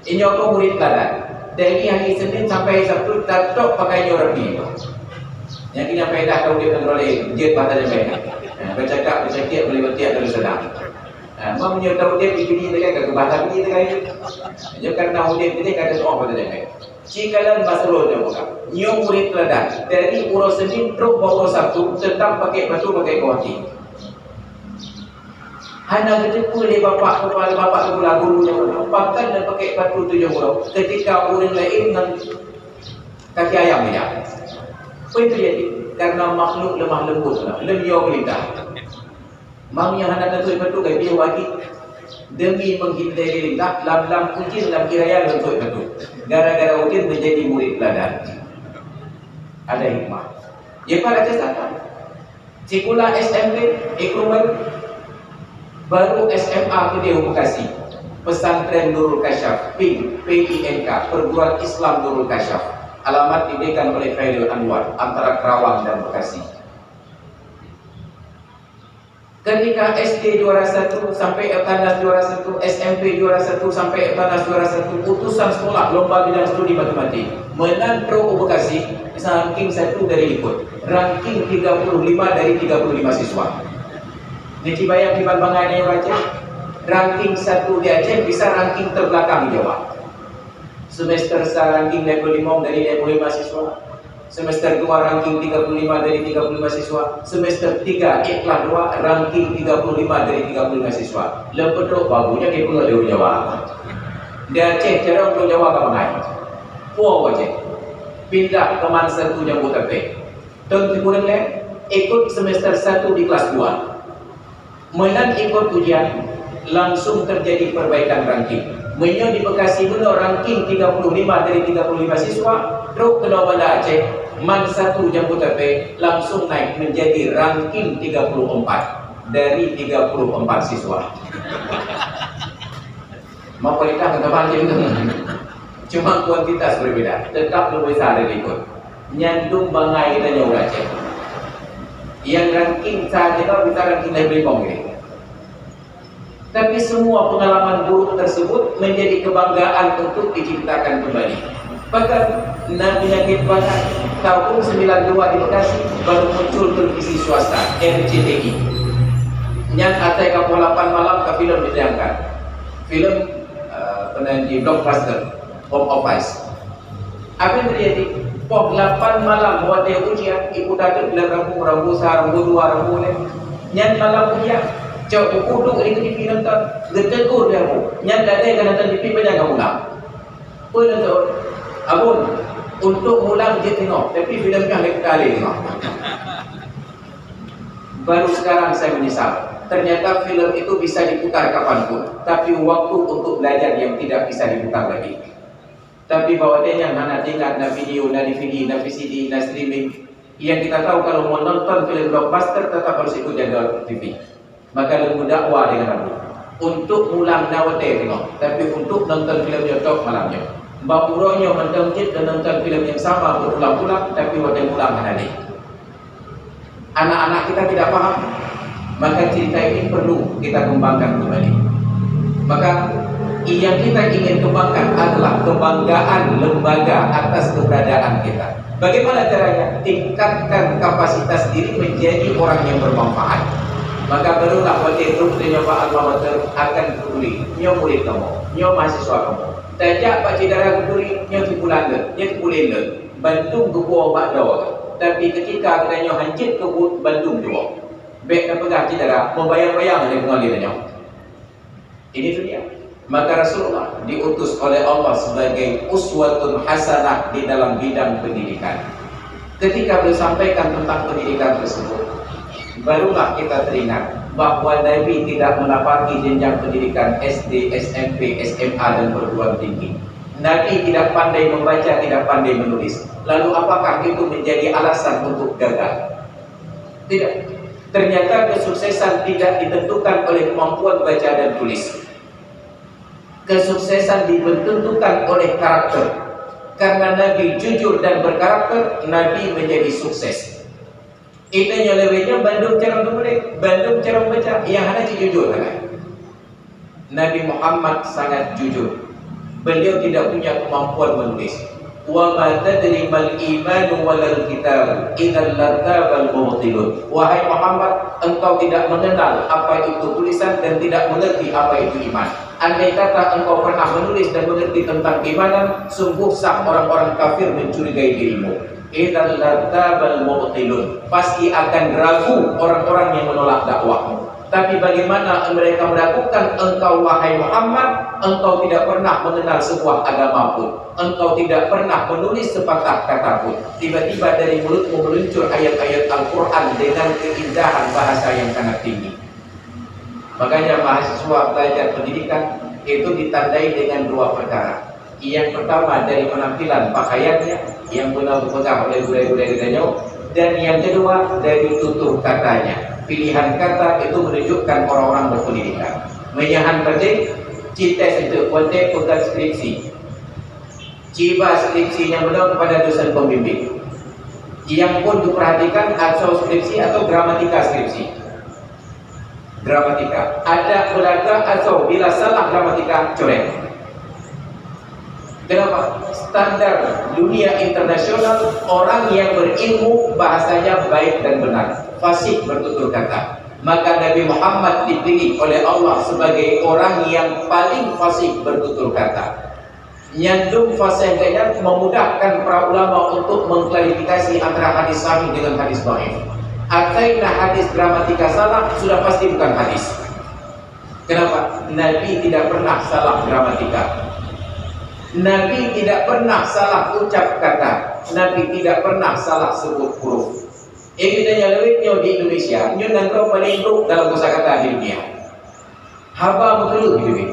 Inyo kau murid teladan. Dari hari Senin sampai Sabtu tak pakai inyo rapi. Yang ini apa yang dah tahu dia menoleh jet batanya mereka. Bercakap boleh bertiak terus sedang. Mau menyertahu dia begini dengan kebahatan ini dengan itu. Jadi karena dia ini kata soal batanya mereka. Cikalan masalah dia bukan. Nyo murid teladan dari urus Senin terus bawa Sabtu tetap pakai batu pakai kawati. Hanya ketika oleh bapak kepala bapak kepala gurunya pakai dan pakai batu 70 ketika orang lain dengan kaki ayam dia. Apa itu jadi? Karena makhluk lemah lembut lah, lemah melintah. Mau yang hendak tentu itu gaya dia bagi demi menghindari lintah, lam ujin lam kiraya tentu itu. Gara-gara ujin menjadi murid teladan. Ada hikmah. Ya pada kesatan. Cikula SMP, ikruman baru SMA ke Dewa Bekasi. Pesantren Nurul Kasyaf, PINK, Perguruan Islam Nurul Kasyaf. Alamat didirikan oleh Khairul Anwar antara Kerawang dan Bekasi. Ketika SD juara 1 sampai Etanas juara 1, SMP juara 1 sampai Etanas juara 1, utusan sekolah lomba bidang studi matematik. Menang Pro Bekasi, ranking 1 dari ikut, ranking 35 dari 35 siswa. Niki bayang di Bangai yang Aceh, ranking 1 di Aceh bisa ranking terbelakang di Jawa. Semester ranking level 5 dari level 5 siswa. Semester 2 ranking 35 dari 35 siswa. Semester 3 ikhlas 2 ranking 35 dari 35 siswa. Lepas tu bagunya dia pun ada Jawa. Dia Aceh cara untuk Jawa ke Bangai. Puau Aceh. Pindah ke Mansar tu Jambu Tape. Tahun kemudian ikut semester 1 di kelas 2. Menang ikut ujian langsung terjadi perbaikan ranking. Menyo di Bekasi dulu ranking 35 dari 35 siswa, terus ke Banda Aceh, Man 1 Jambu Tape langsung naik menjadi ranking 34 dari 34 siswa. Mau kita kata itu cuma kuantitas berbeda, tetap lebih besar dari ikut. Nyandung Bangai dan Jawa Aceh. Yang ranking saja kalau kita ranking lebih bongge. Tapi semua pengalaman buruk tersebut menjadi kebanggaan untuk diciptakan kembali. Bahkan Nabi Nabi Bangai tahun 92 di Bekasi baru muncul televisi swasta RCTI. Yang atai kapal 8 malam ke film ditayangkan. Film di blockbuster Home of Ice. Apa yang terjadi? Pok 8 malam buat dia ujian, ibu datang bila rambu sehari, rambu dua, rambu ni. Nyan malam ujian, cak buku duduk di TV nonton, getegur dia aku. Nyan tak ada yang nonton TV banyak kamu ulang. Apa nonton? Abun, untuk ulang dia tengok, tapi filem kan lain kali tengok. Baru sekarang saya menyesal. Ternyata filem itu bisa diputar kapanpun, tapi waktu untuk belajar yang tidak bisa diputar lagi. Tapi bahawa dia yang mana tinggal na video, na DVD, na VCD, na streaming. Yang kita tahu kalau mau nonton film blockbuster tetap harus ikut jadwal TV. Maka lembu dakwah dengan aku. Untuk ulang nawate tengok, tapi untuk nonton film YouTube malamnya. Bapuronyo nonton dan nonton film yang sama berulang-ulang, tapi waktu ulang hari. Anak-anak kita tidak paham. Maka cerita ini perlu kita kembangkan kembali. Maka yang kita ingin kembangkan adalah kebanggaan lembaga atas keberadaan kita. Bagaimana caranya? Tingkatkan kapasitas diri menjadi orang yang bermanfaat. Maka barulah waktu itu nyoba almamater akan peduli. Nyo murid kamu, nyo mahasiswa kamu. Tajak Pak Cidara peduli, nyo tipulanda, nyo tipulenda. Bandung kebuah Pak Dawa. Tapi ketika kita nyo hancit ke Bandung dua. Baik dan pegang Cidara, membayang-bayang dari pengalirannya. Ini dunia. Maka Rasulullah diutus oleh Allah sebagai uswatun hasanah di dalam bidang pendidikan. Ketika beliau sampaikan tentang pendidikan tersebut, barulah kita teringat bahwa Nabi tidak menapaki jenjang pendidikan SD, SMP, SMA dan perguruan tinggi. Nabi tidak pandai membaca, tidak pandai menulis. Lalu apakah itu menjadi alasan untuk gagal? Tidak. Ternyata kesuksesan tidak ditentukan oleh kemampuan baca dan tulis. Kesuksesan ditentukan oleh karakter. Karena Nabi jujur dan berkarakter, Nabi menjadi sukses. Itu nyolewenya Bandung cara menulis, Bandung cara membaca, yang hanya jujur kan? Nabi Muhammad sangat jujur. Beliau tidak punya kemampuan menulis. Wa ma tadri mal iman walal kitab idzal lartabal mubtilun. Wahai Muhammad, engkau tidak mengenal apa itu tulisan dan tidak mengerti apa itu iman. Andai kata engkau pernah menulis dan mengerti tentang keimanan, sungguh sah orang-orang kafir mencurigai dirimu. Idzal lartabal mubtilun. Pasti akan ragu orang-orang yang menolak dakwahmu. Tapi bagaimana mereka meragukan engkau wahai Muhammad? Engkau tidak pernah mengenal sebuah agama pun. Engkau tidak pernah menulis sepatah kata pun. Tiba-tiba dari mulutmu meluncur ayat-ayat Al-Quran dengan keindahan bahasa yang sangat tinggi. Makanya mahasiswa belajar pendidikan itu ditandai dengan dua perkara. Yang pertama dari penampilan pakaiannya yang benar dipegang oleh budaya-budaya Ganyo, dan yang kedua dari tutur katanya. Pilihan kata itu menunjukkan orang-orang berpendidikan. Menyahan penting, cita itu konten pegang skripsi. Ciba skripsinya benar kepada dosen pembimbing. Yang pun diperhatikan atau skripsi atau gramatika skripsi. Gramatika. Ada belaga atau bila salah gramatika corek. Kenapa? Standar dunia internasional, orang yang berilmu bahasanya baik dan benar, fasih bertutur kata. Maka Nabi Muhammad dipilih oleh Allah sebagai orang yang paling fasih bertutur kata. Nyandung fasihnya memudahkan para ulama untuk mengklarifikasi antara hadis sahih dengan hadis dhaif. Ataina hadis gramatika salah, sudah pasti bukan hadis. Kenapa? Nabi tidak pernah salah gramatika. Nabi tidak pernah salah ucap kata. Nabi tidak pernah salah sebut huruf. Ini kita lewitnya di Indonesia, nyo nanggau paling buruk dalam kosakata di dunia. Haba mengeluh gitu ni.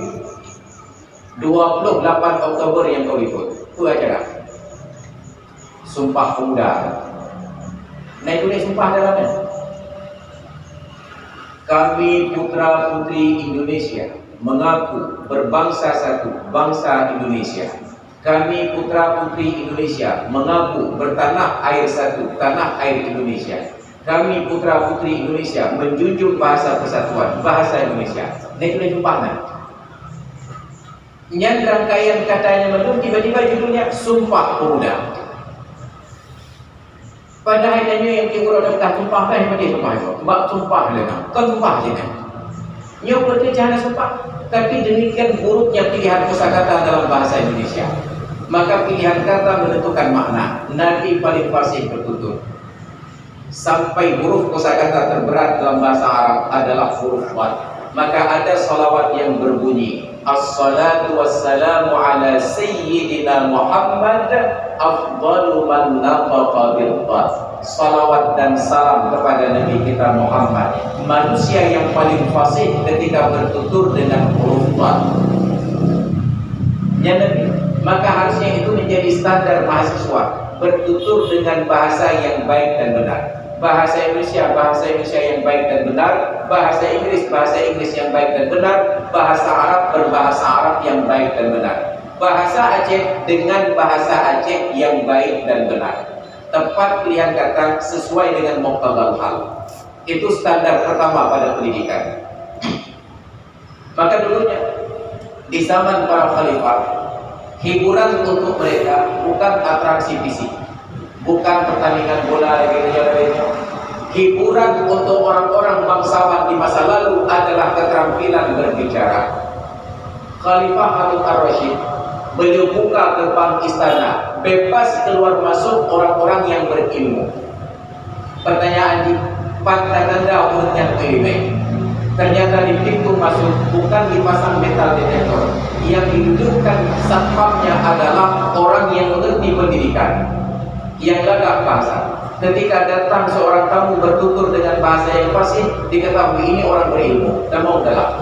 28 Oktober yang kau ikut, itu acara Sumpah Pemuda. Nah itu ni sumpah dalamnya. Kami putra putri Indonesia mengaku berbangsa satu, bangsa Indonesia. Kami putra putri Indonesia mengaku bertanah air satu, tanah air Indonesia. Kami putra putri Indonesia menjunjung bahasa persatuan, bahasa Indonesia. Ini boleh sumpahkan. Yang rangkaian katanya belum, tiba-tiba judulnya Sumpah Pemuda. Padahal hanya yang kita dah tumpah kan yang dia tumpah itu. Mbak tumpah lena. Kau tumpah je kan. Nyo berarti jangan sumpah. Tapi demikian buruknya pilihan kosakata dalam bahasa Indonesia. Maka pilihan kata menentukan makna. Nabi paling fasih bertutur. Sampai huruf kosakata terberat dalam bahasa Arab adalah huruf wat. Maka ada salawat yang berbunyi As-salatu wassalamu ala sayyidina Muhammad afdalu man nafaqa bil qad. Salawat dan salam kepada Nabi kita Muhammad, manusia yang paling fasih ketika bertutur dengan huruf qad. Ya Nabi, maka harusnya itu menjadi standar mahasiswa, bertutur dengan bahasa yang baik dan benar. Bahasa Indonesia yang baik dan benar, bahasa Inggris yang baik dan benar, bahasa Arab berbahasa Arab yang baik dan benar, bahasa Aceh dengan bahasa Aceh yang baik dan benar. Tepat pilihan kata sesuai dengan muqtadal hal. Itu standar pertama pada pendidikan. Maka dulunya di zaman para khalifah, hiburan untuk mereka bukan atraksi fisik, bukan pertandingan bola gitu. Hiburan untuk orang-orang bangsawan di masa lalu adalah keterampilan berbicara. Khalifah Harun ar-Rasyid beliau buka gerbang istana, bebas keluar masuk orang-orang yang berilmu. Pertanyaan di tanda urutnya kelima. Ternyata di pintu masuk bukan dipasang metal detektor. Yang didudukkan satpamnya adalah orang yang mengerti pendidikan, yang gagah bahasa. Ketika datang seorang tamu bertutur dengan bahasa yang fasih, diketahui ini orang berilmu dan mau dalam.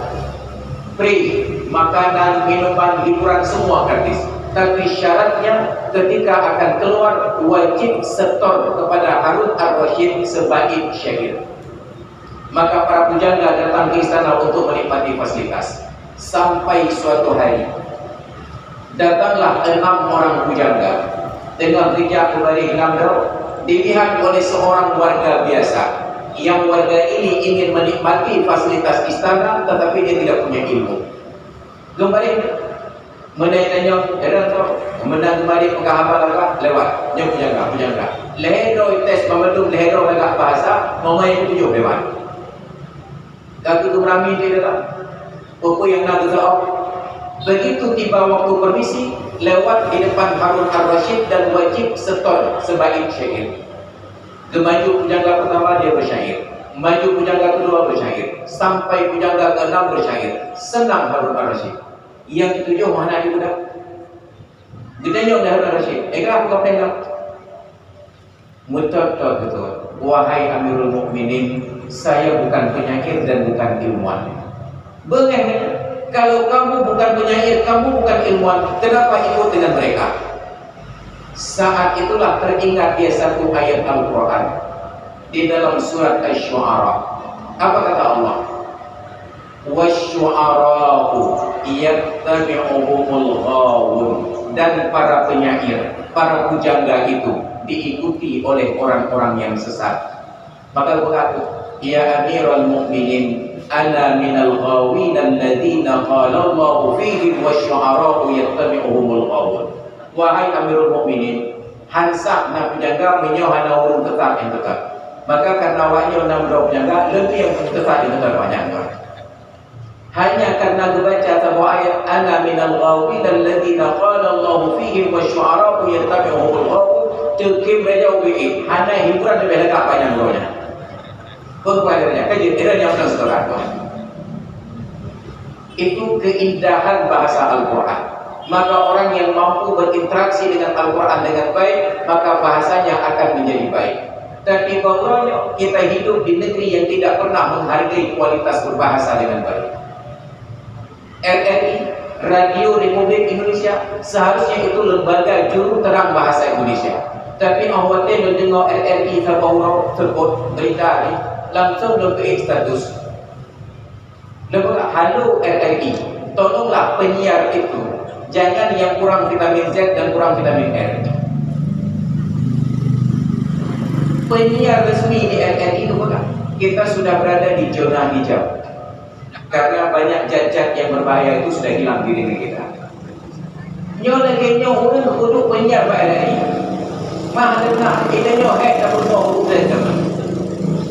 Free, makanan, minuman, hiburan semua gratis. Tapi syaratnya ketika akan keluar wajib setor kepada Harun ar-Rasyid sebaik syair. Maka para pujangga datang ke istana untuk menikmati fasilitas. Sampai suatu hari datanglah 6 orang pujangga dengan rijak kembali Gamdor, dilihat oleh seorang warga biasa. Yang warga ini ingin menikmati fasilitas istana tetapi dia tidak punya ilmu. Kembali menanya-nanya, menang kembali pengkahapan lewat dia pujangga. Lehero tes memedum lehero agak bahasa, mamain tujuh lewat. Kaki tu berami dia datang. Pokok yang nak jawab. Begitu tiba waktu permisi, lewat di depan Harun ar-Rasyid dan wajib setor sebaik syair. Kemaju pujangga pertama dia bersyair, maju pujangga kedua bersyair, sampai pujangga ke-6 bersyair. Senang Harun ar-Rasyid. Yang ketujuh mana dia budak? Ditanya oleh Harun ar-Rasyid, kenapa kau pegang? Betul. Wahai Amirul Mukminin, saya bukan penyair dan bukan ilmuwan. Bengahnya, kalau kamu bukan penyair, kamu bukan ilmuwan, kenapa ikut dengan mereka? Saat itulah teringat dia satu ayat Al-Quran di dalam surat Asy-Syu'ara. Apa kata Allah? Wasy-syu'ara'u yattabi'uhumul ghawun. Dan para penyair, para pujangga itu diikuti oleh orang-orang yang sesat. Maka berkata, ya Amirul Mukminin, ana minal ghawin alladzina qala Allahu fihim wasy-syu'ara'u yattabi'uhumul ghawun. Wahai Amirul Mukminin, hansa nak penjaga menyohana urung tetap yang tetap. Maka karena wahyu enam dua penjaga lebih yang tetap yang tetap banyak. Hanya karena kebaca satu ayat ana minal ghawin alladzina qala Allahu fihim wasy-syu'ara'u yattabi'uhumul ghawun, terkim raja ubi hanya hiburan lebih dekat banyak rohnya. Pengkuatannya kejadian yang setelah itu keindahan bahasa Al-Quran. Maka orang yang mampu berinteraksi dengan Al-Quran dengan baik, maka bahasanya akan menjadi baik. Tapi bahwa kita hidup di negeri yang tidak pernah menghargai kualitas berbahasa dengan baik. RRI, Radio Republik Indonesia, seharusnya itu lembaga juru terang bahasa Indonesia. Tapi awalnya mendengar RRI terbaru terbut berita ini, langsung lebih status. Halo RRI, tolonglah penyiar itu jangan yang kurang vitamin Z dan kurang vitamin R. Penyiar resmi di RRI itu bukan. Kita sudah berada di zona hijau. Karena banyak zat-zat yang berbahaya itu sudah hilang di diri kita. Nyo orang duduk penyiar RRI. Maha ini nyohek kamu mau urusan.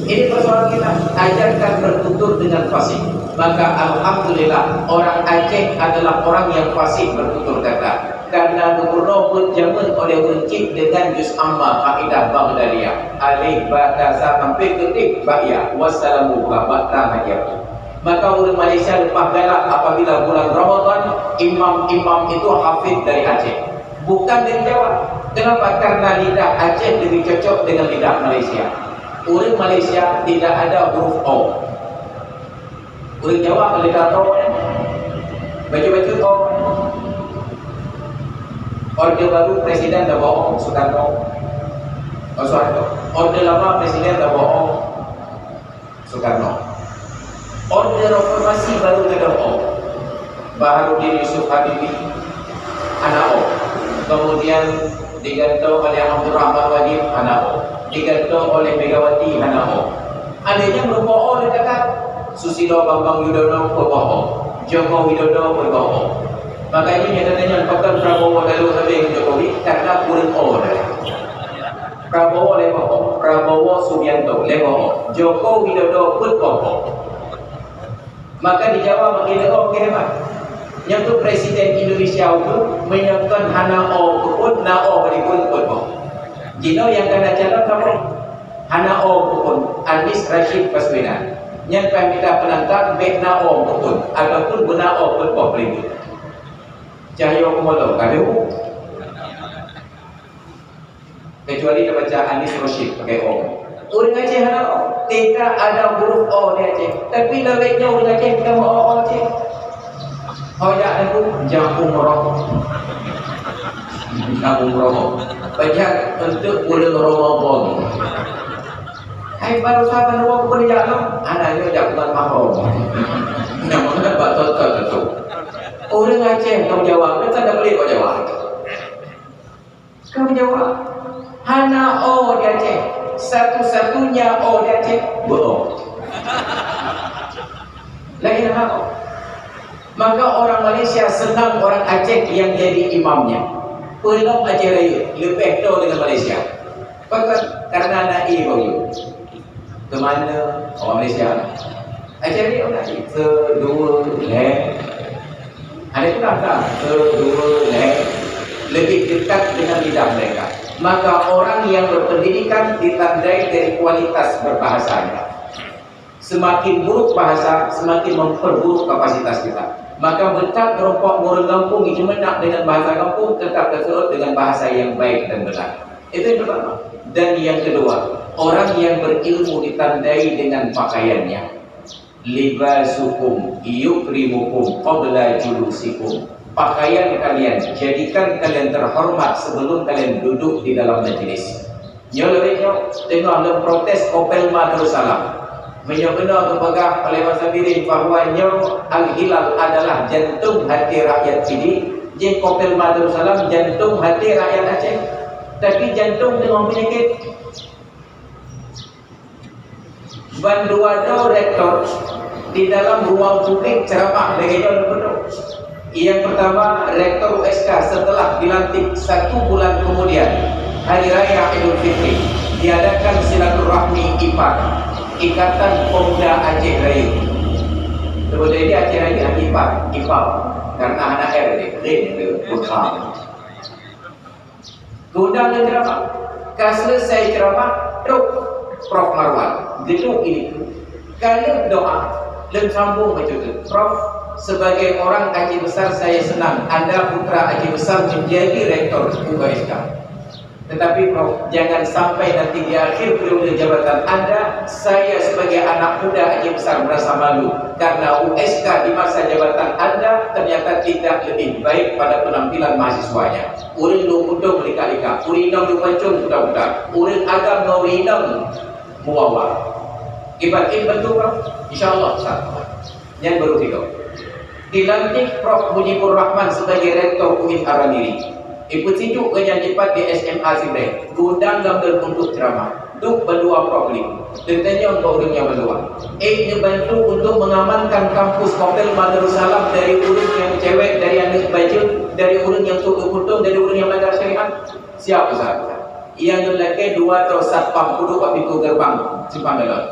Ini persoalan kita, ajarkan bertutur dengan fasih. Maka alhamdulillah orang Aceh adalah orang yang fasih bertutur kata. Karena Gubernur pun jamin oleh Uncik dengan juz amma kaidah Baghdadiyah. Alif bataza sampai ketik ba'ya wassalamu ba'ta hajab. Maka orang Malaysia lepas galak apabila bulan Ramadan, imam-imam itu hafid dari Aceh. Bukan dari Jawa. Kenapa? Karena lidah Aceh lebih cocok dengan lidah Malaysia. Orang Malaysia tidak ada huruf O. Orang Jawa kalau kata O, baca-baca O. Orde baru presiden dah bawa O, Soekarno. Orde lama presiden dah bawa O, Soekarno. Orde reformasi baru ada O. Baharudin Yusuf Habibie, anak O. Kemudian digantung oleh Abdul Rahman Wajib, anak O. Digantung oleh Megawati Hanao. Adanya berupa O dekat Susilo Bambang Yudhoyono berupa O, Joko Widodo berupa O. Makanya nyatanya pakai Prabowo lalu lebih Jokowi karena kurang O dah. Prabowo lepo O, Prabowo Subianto lepo O, Joko Widodo pun O. Maka di Jawa makin O hebat. Yang tu Presiden Indonesia itu menyiapkan Hanao pun Nao berikut pun O. Jino yang kena calon kamu Hana O pun Anies Rashid Baswedan. Yang kami kita penantang Bekna O pun ataupun Guna O pun boleh. Cahyo Komodo kadu. Kecuali dia baca Anies Rashid pakai O. Orang Aceh Hana O. Tidak ada huruf O di Aceh. Tapi lebihnya orang Aceh kita mau O Aceh. Hoyak itu Jampung Roh. Jampung Roh. Baca untuk bulan Ramadan. Hai baru sahabat Ramadan pun jalan, anaknya jangan mahram. Namanya batal tu. Orang Aceh kau jawab, mereka tak boleh kau jawab. Kau jawab, Hana O di Aceh, satu-satunya O di Aceh, bohong. Lagi Hana O. Maka orang Malaysia senang orang Aceh yang jadi imamnya. Penuh Aceh Raya lebih tahu dengan Malaysia. Bahkan karena naik bau ke mana orang Malaysia Aceh Raya naik kedua leh. Ada pun tak kedua leh lebih dekat dengan lidah mereka. Maka orang yang berpendidikan ditandai dari kualitas berbahasanya. Semakin buruk bahasa, semakin memperburuk kapasitas kita. Maka betap merompak orang kampung itu menak dengan bahasa kampung tetap terserut dengan bahasa yang baik dan benar. Itu yang pertama. Dan yang kedua, orang yang berilmu ditandai dengan pakaiannya. Libasukum yukrimukum qabla julusikum. Pakaian kalian jadikan kalian terhormat sebelum kalian duduk di dalam majlis. Nyoloknya tengok dalam protes Kopelma Darussalam. Menyebena kepegah oleh Masabirin bahawa Al-Hilal adalah jantung hati rakyat ini. Jeng Kopel Darussalam jantung hati rakyat Aceh. Tapi jantung dengan penyakit. Banduado rektor di dalam ruang publik ceramah bagaimana betul. Yang pertama rektor USK setelah dilantik 1 bulan kemudian Hari Raya Idul Fitri diadakan silaturahmi IPAR. Ikatan Pemuda Aceh Raya. Kemudian dia Aceh Raya IPAR karena anak R dia keren bukan. Keundang dan ceramah. Kalau selesai ceramah, Prof Marwan gedung ini. Kalau doa dan sambung macam itu. Prof, sebagai orang Aceh Besar saya senang Anda putra Aceh Besar menjadi rektor USK. Tetapi Prof, jangan sampai nanti di akhir periode jabatan Anda, saya sebagai anak muda Aceh Besar merasa malu karena USK di masa jabatan Anda ternyata tidak lebih baik pada penampilan mahasiswanya. Urang lu kudung lika-lika, urinang lu pancung budak-budak, urang agam no urinang muawal. Ibatin betul Prof? InsyaAllah satu. Yang baru tiga. Dilantik Prof Mujibur Rahman sebagai rektor UIN Araniri. Ikut sijuk kenyang cepat di SMA Sibrek. Diundang gambar untuk ceramah. Duk berdua problem. Tentanya untuk orang yang berdua. Bantu untuk mengamankan kampus Kopel Darussalam dari orang yang cewek, dari anak baju, dari orang yang tukar kuntung, dari orang yang melanggar syariat. Siap Ustaz? Yang lelaki 2 atau satpam duduk kat pintu gerbang simpang dalam.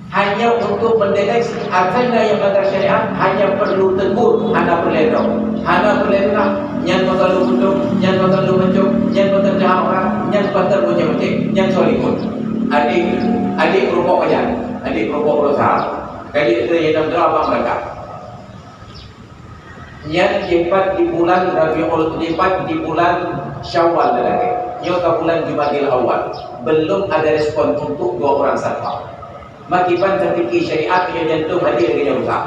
Hanya untuk mendeteksi adanya yang melanggar syariat, hanya perlu tegur hana berledong, hana berledong, nyan bakal lu butuh, nyan bakal lu mencuk, nyan bakal jahat orang, nyan bakal punya mencik, nyan solikun. Adik kerupuk aja, adik kerupuk berusaha. Kali itu yang dalam abang mereka. Nyan lipat di bulan Rabiul, lipat di bulan Syawal lagi. Nyo ke bulan Jumadil Awal, belum ada respon untuk 2 orang satpam. Makiban terfikir syariat yang jantung hadir dengan rusak.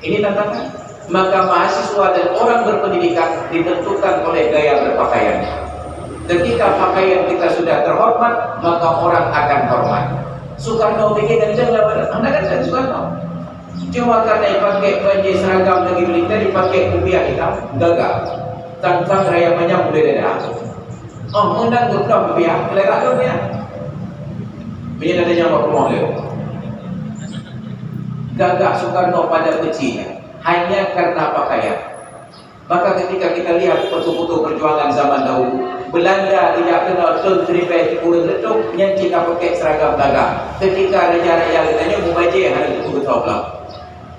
Ini tantangan. Maka mahasiswa dan orang berpendidikan ditentukan oleh gaya berpakaiannya. Ketika pakaian kita sudah terhormat, maka orang akan hormat. Soekarno bikin kenceng lah, anda kan Soekarno. Cuma karena dipakai baju seragam lagi militer, dipakai kupiah hitam, gagal. Tantang raya panjang boleh dadah. Oh, menang gua kupiah, lerak tu kupiah. Punya ada yang rumah dia. Gagak Soekarno pada kecilnya hanya karena pakaian. Maka ketika kita lihat foto-foto perjuangan zaman dahulu, Belanda tidak kenal tun tripe kurang letuk nyanci ka pakai seragam dagang. Ketika raja-raja katanya mubaje hal itu betul betul.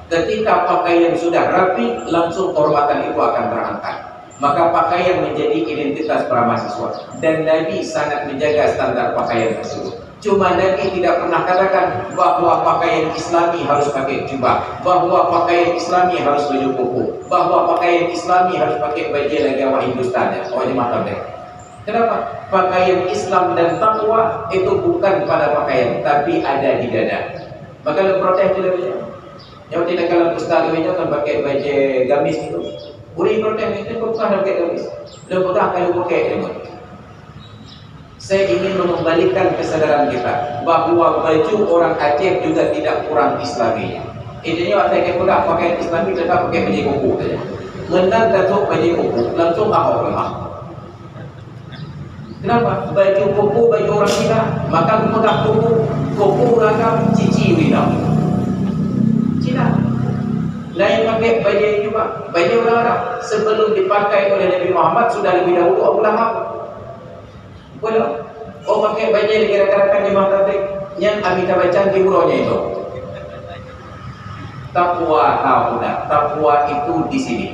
Ketika pakaian sudah rapi, langsung kehormatan itu akan terangkat. Maka pakaian menjadi identitas para mahasiswa, dan Nabi sangat menjaga standar pakaian tersebut. Cuma Nabi tidak pernah katakan bahwa pakaian Islami harus pakai jubah, bahwa pakaian Islami harus baju koko, bahwa pakaian Islami harus pakai baju lagawa Hindustan. Awaknya mata deh. Kenapa? Pakaian Islam dan takwa itu bukan pada pakaian, tapi ada di dada. Maka lu protes tidak bisa. Yang tidak kalau ustaz itu kan pakai baju gamis itu. Uri protes itu bukan pakai gamis. Lu pegang kalau pakai remote. Saya ingin mengembalikan kesadaran kita bahwa baju orang Aceh juga tidak kurang Islaminya. Intinya waktu kita pegang pakaian Islami tetap pakai baju kuku saja. Menang datuk baju kuku langsung ahok lemah. Kenapa? Baju kuku baju orang Cina, maka pegang kuku ragam cici wina. Cina. Lain pakai baju juga baju orang Arab sebelum dipakai oleh Nabi Muhammad sudah lebih dahulu Abu Lahab. Boleh. Oh pakai baju dikira-kirakan di Mahtatik yang Amitabh Bachchan di buronya itu. Takwa hauna, takwa itu di sini.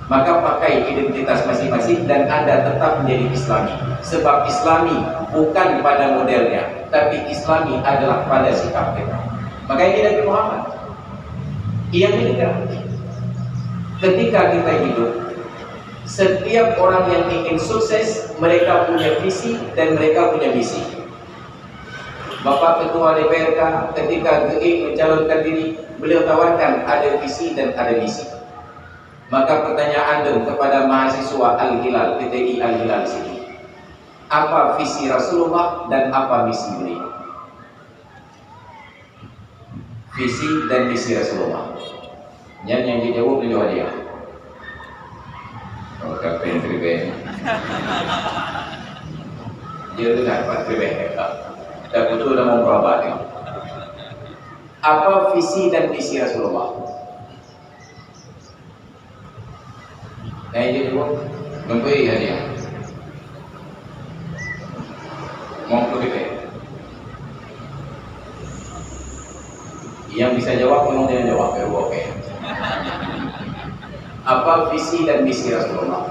Maka pakai identitas masing-masing dan Anda tetap menjadi Islami. Sebab Islami bukan pada modelnya, tapi Islami adalah pada sikap kita. Maka ini Nabi Muhammad. Yang ketiga, ketika kita hidup, setiap orang yang ingin sukses, mereka punya visi dan mereka punya misi. Bapak Ketua DPRK ketika GE mencalonkan diri, beliau tawarkan ada visi dan ada misi. Maka pertanyaan dong kepada mahasiswa Al-Hilal, PTI Al-Hilal sini, apa visi Rasulullah dan apa misi beliau? Visi dan misi Rasulullah. Yang dijawab beliau dia. Oh, kapan pribadi? Dia tu dapat pribadi. Tak betul dalam memperabadi. Apa visi dan misi Rasulullah? Nah ini juga memberi hadiah. Mau pribadi. Yang bisa jawab, memang jangan jawab. Oke. Apa visi dan misi Rasulullah?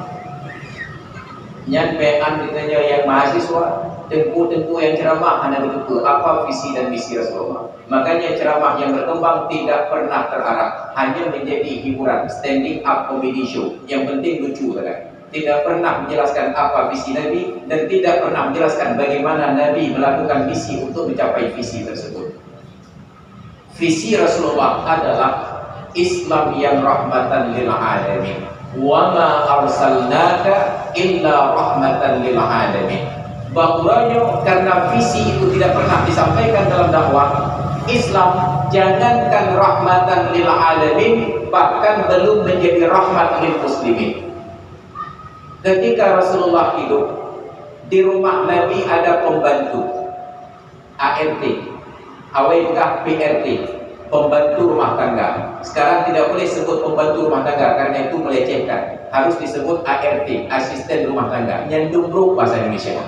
Nyampaian ditanya yang mahasiswa, tengku-tengku yang ceramah hanya betul apa visi dan misi Rasulullah. Makanya ceramah yang berkembang tidak pernah terarah, hanya menjadi hiburan, standing up comedy show. Yang penting lucu kan? Tidak pernah menjelaskan apa visi Nabi dan tidak pernah menjelaskan bagaimana Nabi melakukan misi untuk mencapai visi tersebut. Visi Rasulullah adalah Islam yang rahmatan lil alamin. Wa ma arsalnaka illa rahmatan lil alamin. Bahwanya karena visi itu tidak pernah disampaikan dalam dakwah Islam, jangankan rahmatan lil alamin, bahkan belum menjadi rahmat lil muslimin. Ketika Rasulullah hidup, di rumah Nabi ada pembantu ART, awalnya PRT, pembantu rumah tangga. Sekarang tidak boleh sebut pembantu rumah tangga karena itu melecehkan. Harus disebut ART, asisten rumah tangga. Nyandung bahasa Indonesia.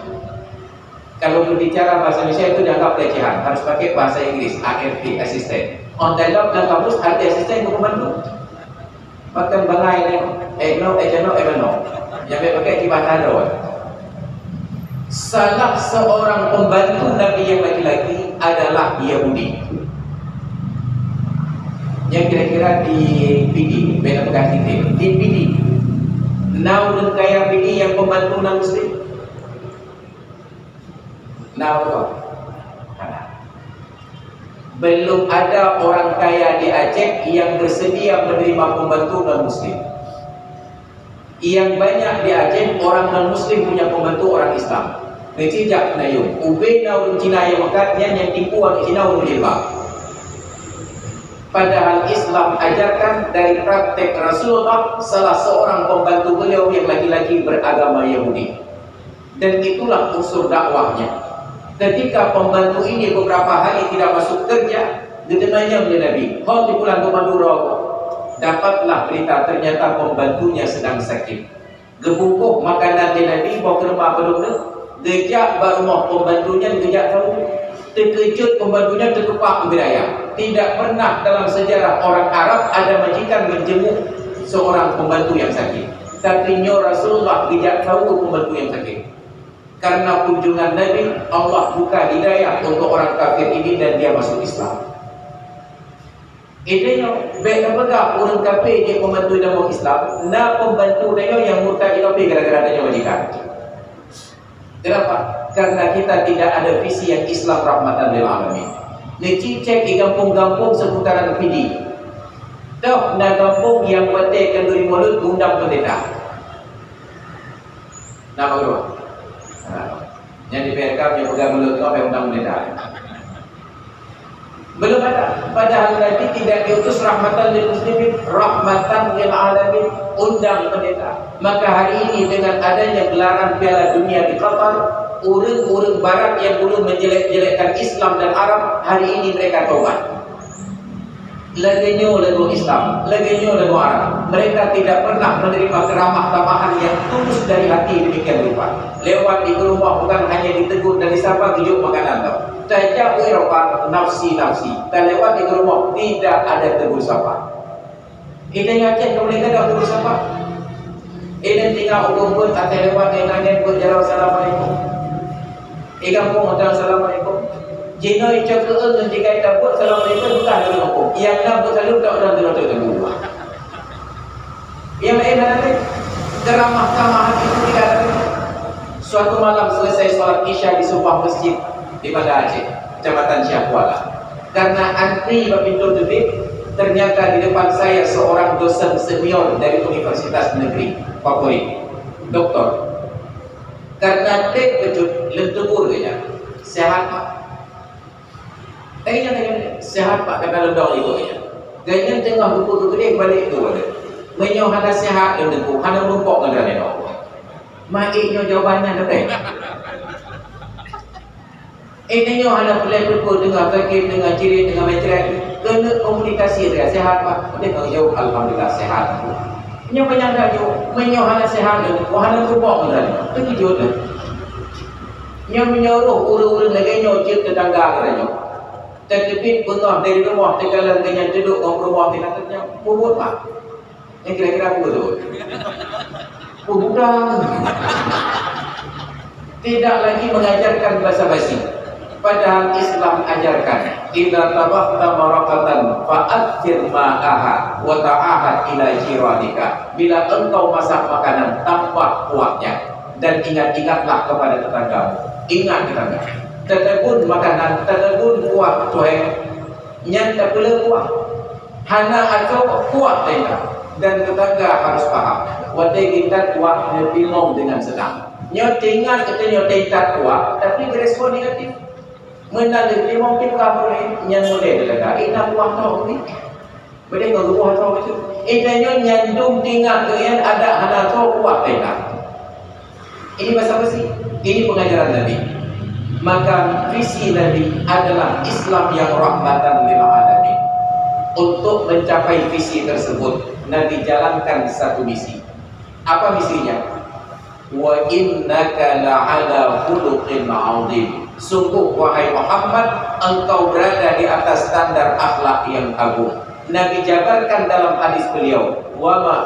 Kalau berbicara bahasa Indonesia itu dianggap pelecehan. Harus pakai bahasa Inggris, ART, asisten. On dalam dan kampus ada asisten untuk pembantu. Makan bangai ni, no. Yang pakai kibat ada. Salah seorang pembantu Nabi yang laki-laki adalah Yahudi. Yang kira-kira di PD, beda pegang titik, di PD. Now dan kaya PD yang pembantu non-Muslim. Now belum ada orang kaya di Aceh yang bersedia menerima pembantu non-Muslim. Yang banyak di Aceh orang non-Muslim punya pembantu orang Islam. Kecijak nayung, ubay na urung Cina yang makatnya yang tipuan Cina urung jilbab. Padahal Islam ajarkan dari praktek Rasulullah, salah seorang pembantu beliau yang laki-laki beragama Yahudi. Dan itulah unsur dakwahnya. Ketika pembantu ini beberapa hari tidak masuk kerja, ditemanya oleh Nabi, "Kau di bulan pembantu rokok." Dapatlah berita ternyata pembantunya sedang sakit. Gebungkuh makanan di Nabi, bawa ke rumah penduduk. Gejak baru mau pembantunya, gejak tahu. Terkejut pembantunya, terkepak beraya. Tidak pernah dalam sejarah orang Arab ada majikan menjenguk seorang pembantu yang sakit. Tapi Rasulullah gejak tahu pembantu yang sakit. Karena kunjungan Nabi, Allah buka hidayah untuk orang kafir ini dan dia masuk Islam. Idenya baik apakah orang kafir dia pembantu dalam Islam, na pembantu dia yang murtad kafir gara-gara dia majikan. Kenapa? Karena kita tidak ada visi yang Islam rahmatan lil alamin. Neci cek di kampung-kampung seputaran PD. Dah na kampung yang wate kenduri mulut undang pendeta. Nama guru. Yang di PRK yang pegang mulut itu apa yang undang pendeta? Belum ada. Padahal Nabi tidak diutus rahmatan lil muslimin, rahmatan lil alamin, undang pendeta. Maka hari ini dengan adanya gelaran Piala Dunia di Qatar, orang-orang barat yang dulu menjelek-jelekkan Islam dan Arab, hari ini mereka taubat. Laginya lagu Islam, laginya lagu Arab. Mereka tidak pernah menerima keramah tamahan yang tulus dari hati demikian rupa. Lewat di rumah bukan hanya ditegur dan disapa, kejuk makanan tau. Tajak Eropa nafsi-nafsi. Dan lewat di rumah tidak ada tegur sapa. Kita yakin kalau mereka ada tegur sapa. Ini tinggal ukur atau lewat yang nanya berjalan assalamualaikum. Ikan pun udah assalamualaikum. Jino itu keul dan jika kita buat assalamualaikum bukan dalam hukum. Yang nak buat selalu tak dalam dalam. Yang lain nanti keramah tamahan itu tidak ada. Suatu malam selesai sholat isya di sebuah masjid di Banda Aceh, Kecamatan Syahkuala. Karena antri pintu tutup, ternyata di depan saya seorang dosen senior dari Universitas Negeri Papua, doktor. Karena tek kejut lentur dia, sehat pak. Tanya sehat pak kata lendong itu ya. Ganyan tengah buku gede balik itu ada. Menyo hana sehat yang dengku, hana rumpok dengan dia no. Maiknya jawabannya ada. Intinya hana pelai buku dengan fakir, dengan ciri, dengan mencret. Kena komunikasi dia sehat pak. Dia kau jawab alhamdulillah sehat. Nyo penyangka nyo, menyo hana sehat dan hana rumpok dengan dia. Itu jujur. Nyo menyuruh urus-urus lagi nyo cip tetangga katanya. Terkepit pengah dari rumah tekalan dengan duduk orang rumah tinatnya purut pak. Yang kira-kira purut. Purutang. Tidak lagi mengajarkan bahasa basi. Padahal Islam ajarkan idza tabaqta maraqatan fa'athir ma'aha wa ta'ahad ila jiradika. Bila engkau masak makanan tambah kuahnya dan ingat-ingatlah kepada tetanggamu. Ingat tetangga. Tetegun makanan, tetegun kuah tuai, nyata pula kuah. Hana atau kuah tenda dan tetangga harus paham. Wadai kita kuah bingung dengan senang. Nyo tinggal kita nyo tenda kuah, tapi respon negatif. Menalih mungkin kamu nyan mulai dekat. Ina kuah tau ni, boleh kau kuah tau itu. Ina nyo nyandung tinggal kalian ada hana tau kuah tenda. Ini bahasa basi. Ini pengajaran Nabi. Maka visi Nabi adalah Islam yang rahmatan lil alamin. Untuk mencapai visi tersebut, Nabi jalankan satu misi. Apa misinya? Wa innaka la'ala khuluqin 'adzim. Sungguh wahai Muhammad, engkau berada di atas standar akhlak yang agung. Nabi jabarkan dalam hadis beliau, wa ma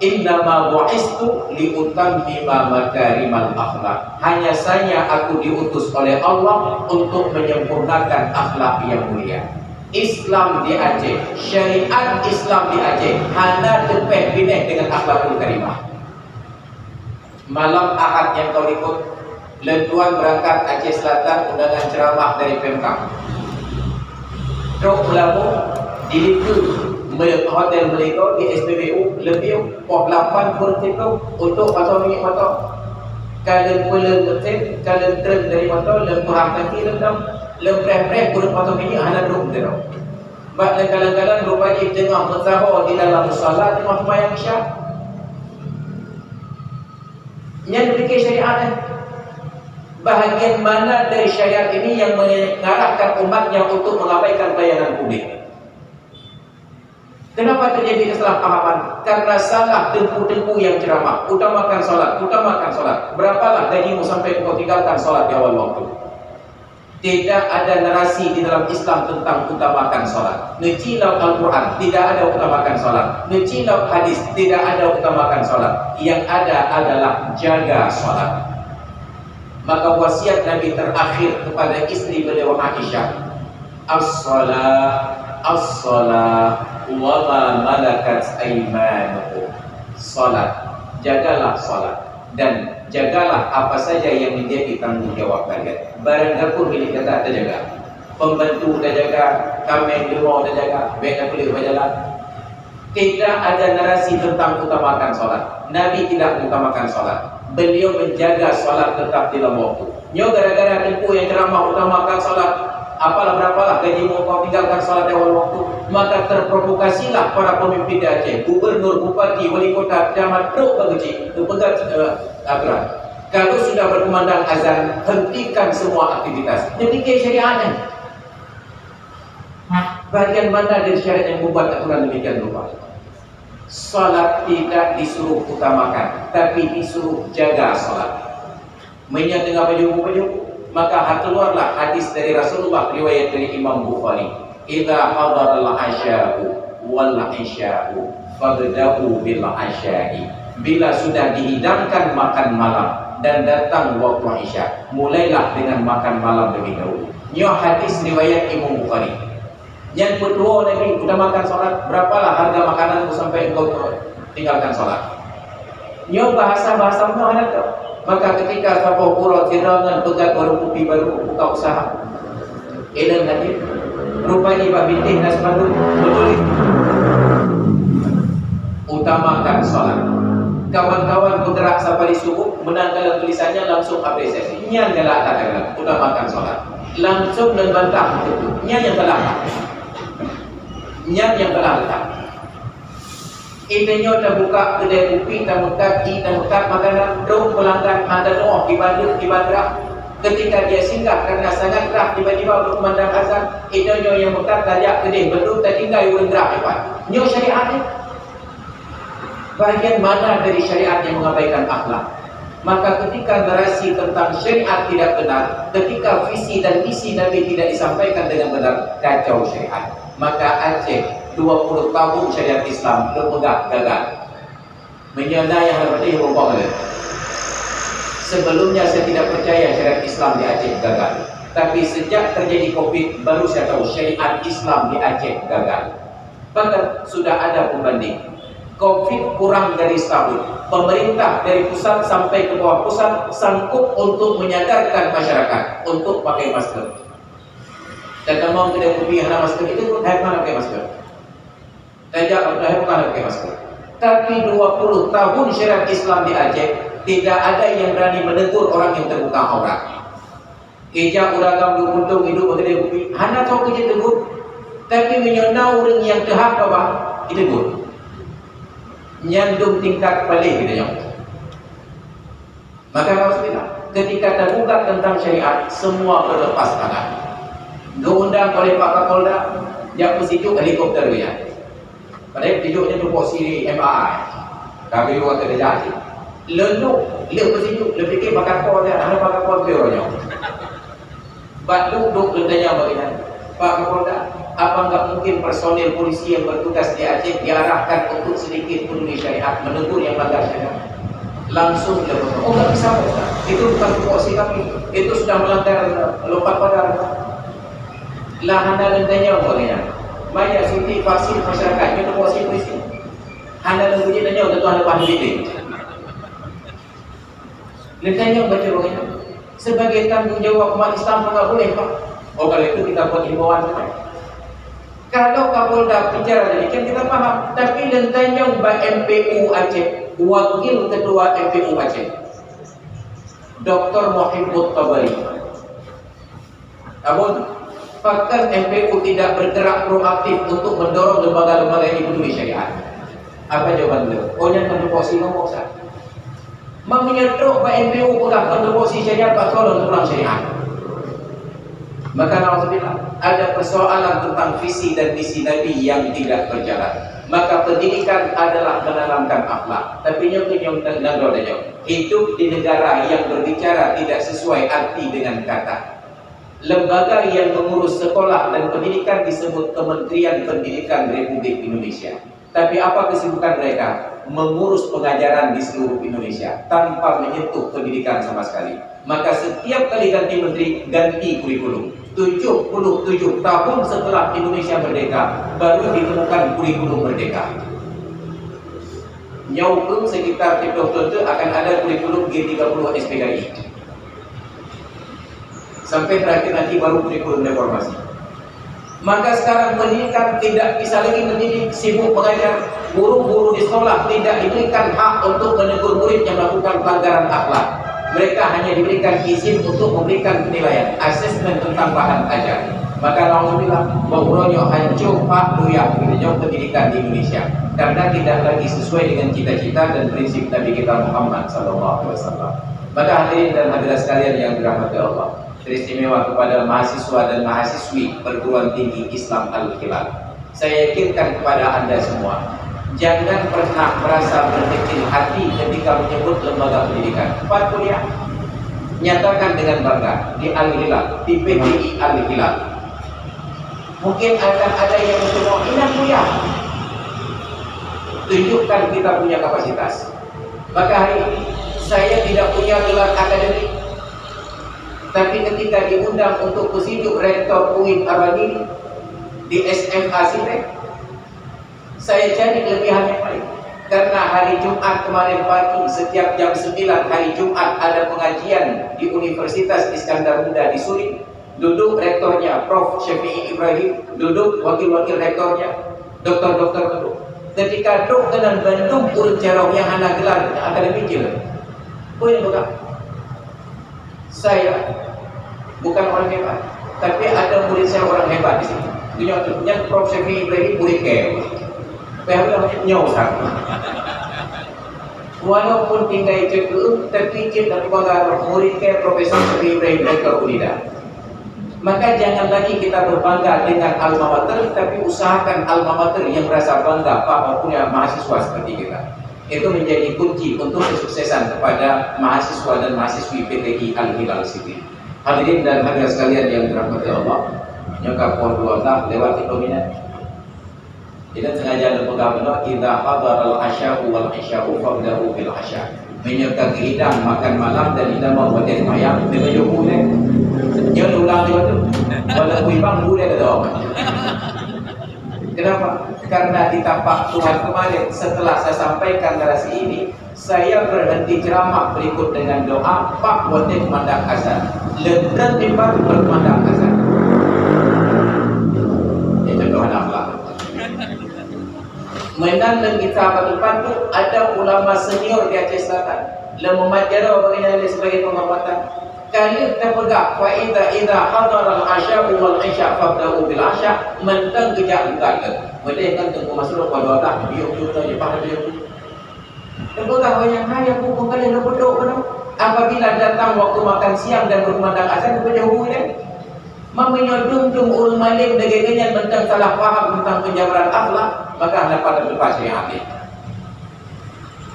innama bu'istu liutammima makarimal akhlak. Hanya saja aku diutus oleh Allah untuk menyempurnakan akhlak yang mulia. Islam di Aceh, syariat Islam di Aceh hanya depend bineh dengan akhlakul karimah. Malam Ahad yang kau ikut, lentuan berangkat Aceh Selatan, undangan ceramah dari Pemkab. Truk melambung di hotel mereka di SPBU lebih 8 vertikal untuk pasal minyak motor. Kalian pulang mesin, kalian tren dari motor, lempuh kaki rendam, lempreh-preh kurang pasal minyak hanya duduk terus. Bak kadang-kadang rupanya tengah bersahur di dalam musola tengah sembahyang Isyak. Yang demikian syariat. Bahagian mana dari syariat ini yang mengarahkan umatnya untuk mengabaikan pelayanan publik? Kenapa terjadi kesalahpahaman? Karena salah tengku-tengku yang ceramah. Utamakan solat, utamakan solat. Berapalah gajimu sampai kau tinggalkan solat di awal waktu? Tidak ada narasi di dalam Islam tentang utamakan solat. Ngecilau Al-Quran, tidak ada utamakan solat. Ngecilau hadis, tidak ada utamakan solat. Yang ada adalah jaga solat. Maka wasiat Nabi terakhir kepada istri beliau Aisyah, as-salah, as-salah, wa ma malakat aymanukum. Salat, jagalah salat, dan jagalah apa saja yang menjadi tanggung jawab kalian. Barang dapur milik kita jaga, pembantu dah jaga, kami di rumah dah jaga, baik boleh berjalan. Tidak ada narasi tentang utamakan salat. Nabi tidak mengutamakan salat. Beliau menjaga salat tetap di dalam waktu. Nyo gara-gara tempuh yang ceramah utamakan salat, apalah berapalah gajimu kau tinggalkan salat di awal waktu, maka terprovokasilah para pemimpin di Aceh, gubernur, bupati, wali kota, camat, truk begitu, pegat aturan. Kalau sudah berkumandang azan, hentikan semua aktivitas. Demikian syariatnya. Bagian mana dari syariat yang membuat aturan demikian rupa? Salat tidak disuruh utamakan, tapi disuruh jaga salat. Menyat dengan baju-baju, maka keluarlah hadis dari Rasulullah riwayat dari Imam Bukhari. Idza hadara al-'asya'u wal 'isya'u fabda'u bil 'asya'i. Bila sudah dihidangkan makan malam dan datang waktu Isya, mulailah dengan makan malam lebih dahulu. Nyo hadis riwayat Imam Bukhari. Yang kedua Nabi utamakan salat. Berapalah harga makananmu sampai engkau tinggalkan salat? Nyo bahasa-bahasa mana ada? Maka ketika sahabat pura tirangan pegat baru kopi baru buka usaha. Edan Nabi rupanya Pak Bintih Nasbandul betul. Utamakan salat. Kawan-kawan bergerak sampai di subuh, menanggal tulisannya langsung apresiasi. Nyan galak katakan utamakan salat. Langsung dan bantah itu. Nyan yang galak. Nyan yang galak. Intinya dah buka kedai kopi, dah buka tea, dah buka makanan, dong pelanggan ada doa di bandar. Ketika dia singgah karena sangat gerah, tiba-tiba berkumandang azan, intinya yang buka tajak kedai belum tertinggal urang gerah hebat. Nyo syariat ni. Bahagian mana dari syariat yang mengabaikan akhlak? Maka ketika narasi tentang syariat tidak benar, ketika visi dan misi Nabi tidak disampaikan dengan benar, kacau syariat. Maka Aceh 20 tahun syariat Islam berpegang gagal. Menyana yang lebih rumpah. Sebelumnya saya tidak percaya syariat Islam di Aceh gagal. Tapi sejak terjadi Covid baru saya tahu syariat Islam di Aceh gagal. Bahkan sudah ada pembanding. Covid kurang dari setahun. Pemerintah dari pusat sampai ke bawah pusat sanggup untuk menyadarkan masyarakat untuk pakai masker. Dan kalau kedai kopi yang ada masker itu pun saya mana pakai masker. Saya bukan pakai masker. Tapi 20 tahun syariat Islam di Aceh tidak ada yang berani menegur orang yang terbuka aurat. Ejak uragam dua puntung hidup kedai kopi, hanya tahu kerja tegur. Tapi menyona orang yang tehak bawah ditegur. Nyandung tingkat paling kita yang. Maka Rasulullah ketika terbuka tentang syariat semua berlepas tangan. Diundang oleh Pak Kapolda, Yang positif helikopter ya. Padahal tidurnya tu posisi MRI. Kami luar kerja aja. Lalu, dia positif, lebih fikir makan kau dia, ada makan kau dia orangnya. Batu duduk lentanya bagaimana? Pak Kapolda, apa enggak mungkin personil polisi yang bertugas di Aceh diarahkan untuk sedikit penuhi syariat, menegur yang melanggar syariat? Langsung dia berkata, oh enggak bisa, itu bukan tupoksi kami, itu sudah melanggar lompat padar. Lahana lentanya bagaimana? Maya Siti vaksin masyarakat itu tupoksi polisi. Hana lentanya tanya untuk Tuhan lepas hidup. Lentanya baca bagaimana? Sebagai tanggung jawab umat Islam enggak boleh Pak. Oh kalau itu kita buat himbauan. Kalau Kapolda bicara demikian kita paham. Tapi lentanya MPU Aceh, wakil ketua MPU Aceh, Dr. Muhammad Tabari. Namun faktor MPU tidak bergerak proaktif untuk mendorong lembaga-lembaga yang dipenuhi syariat. Apa jawaban beliau? Oh yang kontribusi ngomong sah. Menyetruk MPU pula kontribusi syariat patron untuk orang syariat. Maka alhamdulillah ada persoalan tentang visi dan misi Nabi yang tidak berjalan. Maka pendidikan adalah menanamkan akhlak. Tapi yang hidup di negara yang berbicara tidak sesuai arti dengan kata. Lembaga yang mengurus sekolah dan pendidikan disebut Kementerian Pendidikan Republik Indonesia. Tapi apa kesibukan mereka? Mengurus pengajaran di seluruh Indonesia tanpa menyentuh pendidikan sama sekali. Maka setiap kali ganti menteri, ganti kurikulum. 77 tahun setelah Indonesia merdeka, baru ditemukan kurikulum merdeka. Nyaupun sekitar 30 tahun akan ada kurikulum G30 SPKI. Sampai terakhir nanti baru kurikulum reformasi. Maka sekarang pendidikan tidak bisa lagi mendidik, sibuk mengajar. Guru-guru di sekolah tidak diberikan hak untuk menegur murid yang melakukan pelanggaran akhlak. Mereka hanya diberikan izin untuk memberikan penilaian, asesmen tentang bahan ajar. Maka alhamdulillah bahwa hancur Pak Duya pendidikan di Indonesia karena tidak lagi sesuai dengan cita-cita dan prinsip Nabi kita Muhammad SAW. Maka hadirin dan hadirat sekalian yang dirahmati Allah, teristimewa kepada mahasiswa dan mahasiswi perguruan tinggi Islam Al-Hilal. Saya yakinkan kepada Anda semua, jangan pernah merasa berkecil hati ketika menyebut lembaga pendidikan. Pak kuliah, nyatakan dengan bangga di Al-Hilal, di PTI Al-Hilal. Mungkin akan ada yang mencoba, ini kuliah. Tunjukkan kita punya kapasitas. Maka hari ini saya tidak punya gelar akademik, tapi ketika diundang untuk positif rektor UIN Arwani di SMA Sirek, saya cari kelebihan yang lain. Karena hari Jumat kemarin pagi, setiap jam 9 hari Jumat ada pengajian di Universitas Iskandar Muda di Surin. Duduk rektornya Prof. Syafi'i Ibrahim, duduk wakil-wakil rektornya, dokter-dokter duduk. Ketika duduk dengan Bandung urut cerong yang anak gelar akademik je. Boleh bukan? Saya bukan orang hebat, tapi ada murid saya orang hebat di sini. Yang Prof. Syafi'i Ibrahim murid kaya. Bahawa nyaw satu. Walaupun tinggal cekuk, tapi kita bangga murid kaya Profesor Syafi'i Ibrahim rektor Unida. Maka jangan lagi kita berbangga dengan alma mater, tapi usahakan alma mater yang merasa bangga Pak punya mahasiswa seperti kita. Itu menjadi kunci untuk kesuksesan kepada mahasiswa dan mahasiswi PTI Al-Hilal City. Hadirin dan hadirat sekalian yang dirahmati Allah, nyokap pohon lewat dominan. Jadi sengaja lembaga benar, idza hadar al-asya'u wal isya'u fabda'u bil asya'. Menyerta hidang makan malam dan hidang membuat mayang dengan jokoh ni. Jangan ulang juga tu. Walaupun ibang boleh ada apa. Kenapa? Karena ditapak Tuhan kemarin setelah saya sampaikan narasi ini, saya berhenti ceramah berikut dengan doa Pak Wadik Mandak Azan. Ledan timbar bermandak azan. Itu Tuhan Allah. Menandang kita depan tu ada ulama senior di Aceh Selatan. Lama majara bagaimana sebagai penghormatan. Kali terpegang idza hadara al-asya'u wal isya' fabda'u bil asya' mentang kejak enggak. Mereka kan tunggu masuk pada Allah biuk kita je pada biuk. Terpegang yang hanya pukul kali berdoa. Apabila datang waktu makan siang dan berkumandang azan berjauh ni. menyodung-dung urung maling dengan tentang salah faham tentang penjabaran akhlak, maka anda pada lepas yang hati.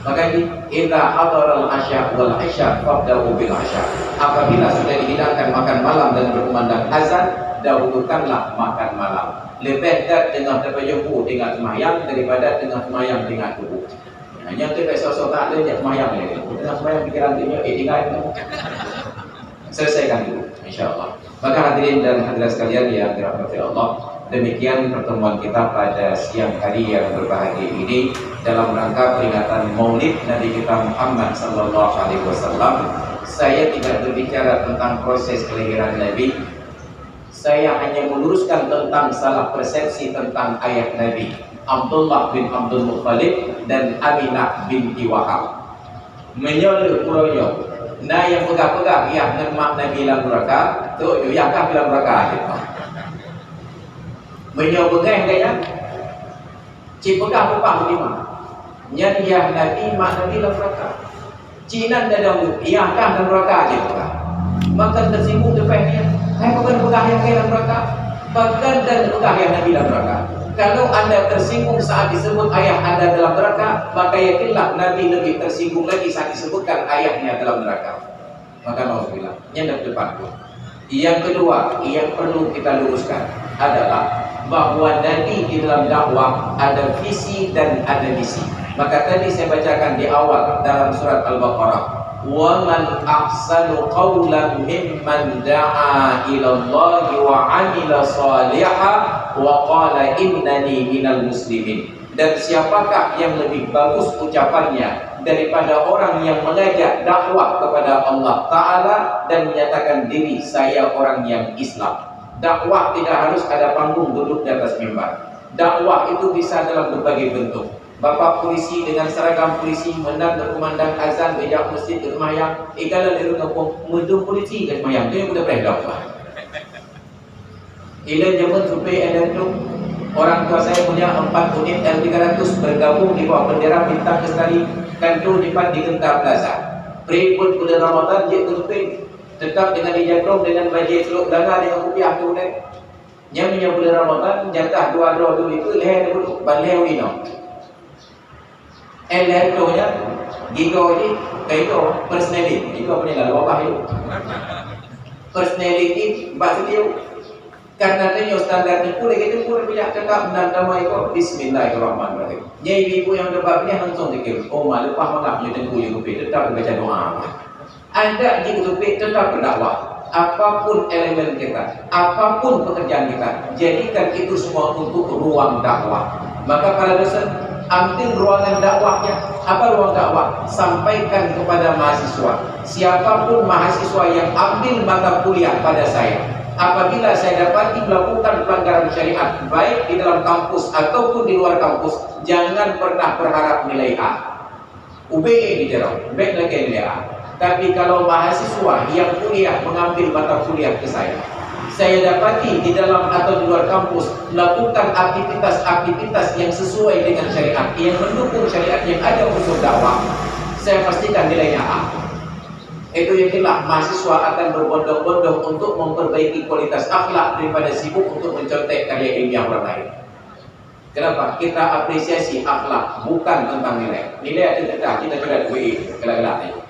Maka ini idza hadaral asya wal isya fabda'u bil asya. Apabila sudah dihidangkan makan malam dan berkumandang azan, dahulukanlah makan malam. Lebih dekat dengan terpejuhu dengan semayang daripada dengan semayang dengan tubuh. Hanya tu besok tak ada je semayang ni. Dengan semayang pikiran dia ingat selesaikan dulu insyaallah. Maka hadirin dan hadirat sekalian yang dirahmati Allah, demikian pertemuan kita pada siang hari yang berbahagia ini dalam rangka peringatan Maulid Nabi kita Muhammad sallallahu alaihi wasallam. Saya tidak berbicara tentang proses kelahiran Nabi. Saya hanya meluruskan tentang salah persepsi tentang ayah Nabi Abdullah bin Abdul Muttalib dan Aminah binti Wahab. Menyoleh puroyo. Nah yang pegang-pegang yang ngemak Nabi dalam neraka, tu yang kah dalam neraka aja. Menyobegang kaya cik pegang upah lima. Nya dia Nabi mak Nabi dalam neraka. Cinan dah dahulu, ia kah dalam neraka aja pegang. Maka tersinggung depannya, saya bukan pegang yang kaya dalam neraka, bahkan dan pegang yang Nabi dalam neraka. Kalau anda tersinggung saat disebut ayah anda dalam neraka, maka yakinlah Nabi lebih tersinggung lagi saat disebutkan ayahnya dalam neraka. Maka nauzubillah, nyendap depanku. Yang kedua, yang perlu kita luruskan adalah bahwa Nabi di dalam dakwah ada visi dan ada misi. Maka tadi saya bacakan di awal dalam surat Al-Baqarah, wa man ahsanu qawlan mimman da'a ila Allah wa 'amila shalihan wa qala innani minal muslimin. Dan siapakah yang lebih bagus ucapannya daripada orang yang mengajak dakwah kepada Allah Ta'ala dan menyatakan diri saya orang yang Islam. Dakwah tidak harus ada panggung duduk di atas mimbar. Dakwah itu bisa dalam berbagai bentuk. Bapak polisi dengan seragam polisi menang berkumandang azan bejak masjid bersemayang, ikalah di kampung mendung polisi ke semayang. Itu yang kita boleh dakwah. Ilan zaman supaya ada tu orang tua saya punya 4 unit L300 bergabung di bawah bendera bintang Lestari kantor di Gentar Plaza. Pre-put bulan Ramadan dia supaya tetap dengan dijagrong dengan bajet seluk belanga dengan rupiah tu ni. Yang bulan Ramadan jatah 2 dulu itu leher dulu balai wino. Elektronya gigo ini kaito personality itu apa yang lalu apa itu personality bahasa dia karena dia standar itu lagi itu pun punya cakap dan nama itu Bismillahirrahmanirrahim. Jadi ibu yang dapat dia langsung dikir oh malu pah mengap dia tengku yang lebih tetap baca doa anda jika lebih tetap berdakwah apapun elemen kita apapun pekerjaan kita jadikan itu semua untuk ruang dakwah. Maka para dosen ambil ruangan dakwahnya. Apa ruang dakwah? Sampaikan kepada mahasiswa. Siapapun mahasiswa yang ambil mata kuliah pada saya, apabila saya dapati melakukan pelanggaran syariat, baik di dalam kampus ataupun di luar kampus, jangan pernah berharap nilai A. UBE diterong, baik lagi nilai A. Tapi kalau mahasiswa yang kuliah mengambil mata kuliah ke saya dapati di dalam atau di luar kampus melakukan aktivitas-aktivitas yang sesuai dengan syariat, yang mendukung syariat yang ada unsur dakwah, saya pastikan nilainya A. Itu yakinlah mahasiswa akan berbondong-bondong untuk memperbaiki kualitas akhlak daripada sibuk untuk mencontek karya ilmiah orang lain. Kenapa? Kita apresiasi akhlak, bukan tentang nilai. Nilai ada kita tidak duit, gelak-gelak.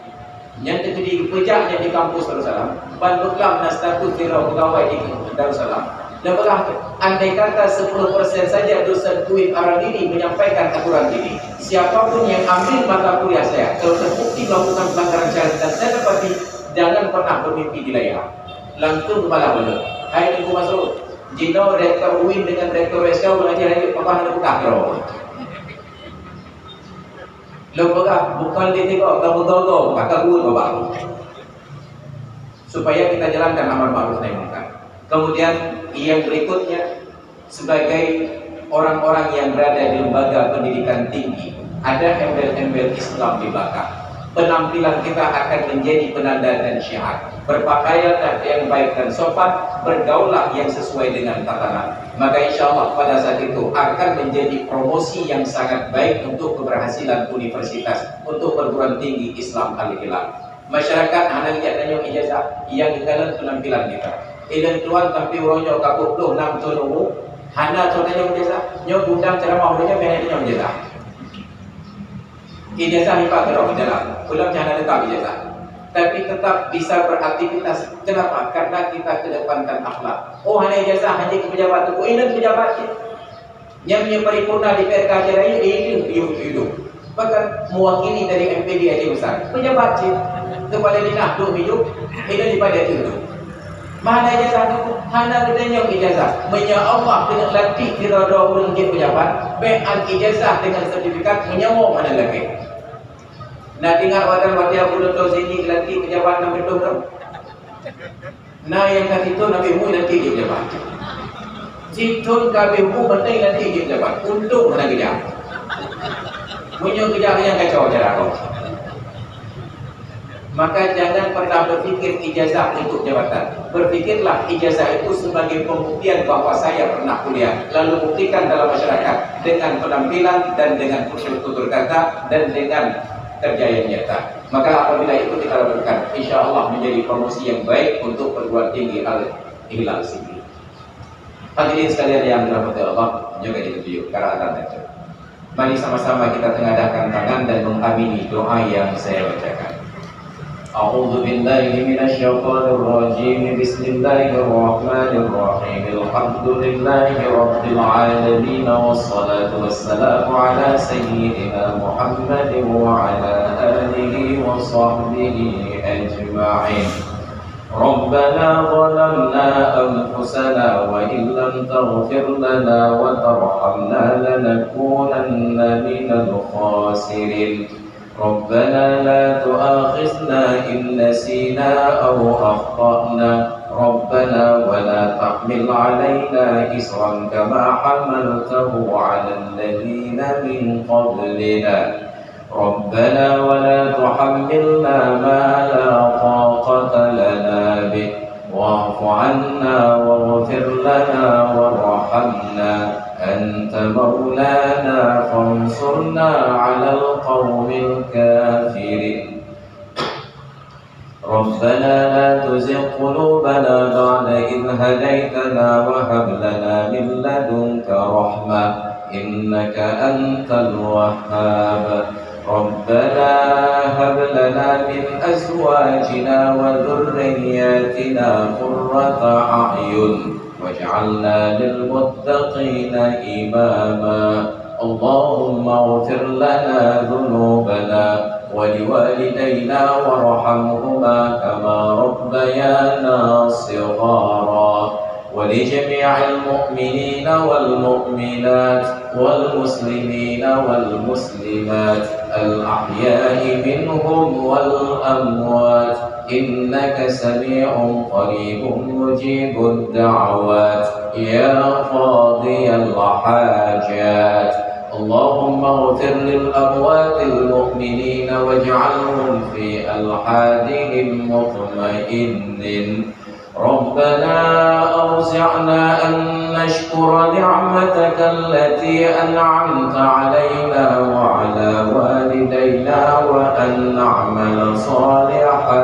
Yang terjadi pejaknya di kampus Darussalam, ban bekam dan status kira pegawai di Darussalam. Dan berlaku, andai kata 10% saja dosen UIN Ar-Raghidi menyampaikan aturan ini, siapapun yang ambil mata kuliah saya, kalau terbukti melakukan pelanggaran syariat dan saya dapati, jangan pernah bermimpi di layar. Langsung malah benar. Hai Ibu Masrul, jika rektor UIN dengan rektor SK mengajar lagi, apa anda buka kira? Lembaga bukan dia tengok kamu kata guru bapak supaya kita jalankan amar ma'ruf nahi munkar. Kemudian yang berikutnya sebagai orang-orang yang berada di lembaga pendidikan tinggi ada embel-embel Islam di belakang. Penampilan kita akan menjadi penanda dan syiar. Berpakaianlah yang baik dan sopan, bergaullah yang sesuai dengan tatanan. Maka insya Allah pada saat itu akan menjadi promosi yang sangat baik untuk keberhasilan universitas, untuk perguruan tinggi Islam Al-Hilal. Masyarakat hanya lihat ijazah yang dalam penampilan kita. Ilan tuan tapi uronyo kapuk tu 6 tahun umur. Hana contohnya ijazah. Nyo undang ceramah dia menanya ijazah. Ijazah ipak terus jalan. Ulang jangan tetap ijazah. Tapi tetap bisa beraktivitas. Kenapa? Karena kita kedepankan akhlak. Oh, hanya ijazah hanya ke pejabat tu. Ilan pejabat yang punya paripurna di PRK Raya itu hidup. Bahkan mewakili dari MPD aja besar. Pejabat je. Kepala dinas tu hidup. Ilan daripada itu. Mana ijazah tu? Hana kedenya ijazah. Menya Allah dengan latih kita doa orang ke pejabat. Be'an ijazah dengan sertifikat menyawa mana lagi. Nak dengar wadah puluh tahun sini latih pejabat nak betul tu. Nah yang kat itu Nabi Mu latih dia pejabat. Jitun Nabi Mu penting latih dia pejabat. Untung mana kerja. Punya kerja yang kacau cara kau. Maka jangan pernah berfikir ijazah untuk jabatan. Berfikirlah ijazah itu sebagai pembuktian bahawa saya pernah kuliah. Lalu buktikan dalam masyarakat dengan penampilan dan dengan tutur kata dan dengan kerja yang nyata. Maka apabila itu kita lakukan, insya Allah menjadi promosi yang baik untuk perguruan tinggi Al-Hilal sini. Hadirin sekalian yang dirahmati Allah, juga ditunjuk karena itu. Mari sama-sama kita tengadahkan tangan dan mengamini doa yang saya bacakan. أعوذ بالله من الشيطان الرجيم بسم الله الرحمن الرحيم الحمد لله رب العالمين والصلاة والسلام على سيدنا محمد وعلى آله وصحبه أجمعين ربنا ظلمنا أنفسنا وإن لم تغفر لنا وترحمنا لنكونن من الخاسرين ربنا لا تؤاخذنا إن نسينا أو أخطأنا ربنا ولا تحمل علينا إصرا كما حملته على الذين من قبلنا ربنا ولا تحملنا ما لا طاقة لنا به واعف عنا واغفر لنا وارحمنا أنت مولانا فانصرنا على القوم الكافرين ربنا لا تزغ قلوبنا بعد إذ هديتنا وهب لنا من لدنك رحمة إنك أنت الوهاب ربنا هب لنا من أزواجنا وذرياتنا قرة أعين واجعلنا للمتقين إماما اللهم اغفر لنا ذنوبنا ولوالدينا وارحمهما كما ربيانا صغارا ولجميع المؤمنين والمؤمنات والمسلمين والمسلمات الأحياء منهم والأموات إنك سميع قريب مجيب الدعوات يا قاضي الحاجات اللهم اغفر للأموات المؤمنين واجعلهم في ألحادهم مطمئنين ربنا أوزعنا أن نشكر نعمتك التي أنعمت علينا وعلى والدينا وأن نعمل صالحا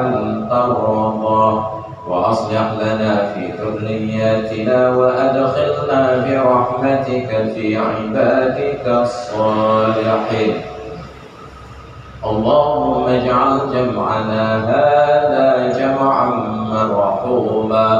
ترضى وأصلح لنا في ذرياتنا وأدخلنا برحمتك في عبادك الصالحين اللهم اجعل جمعنا هذا جمعا مرحوما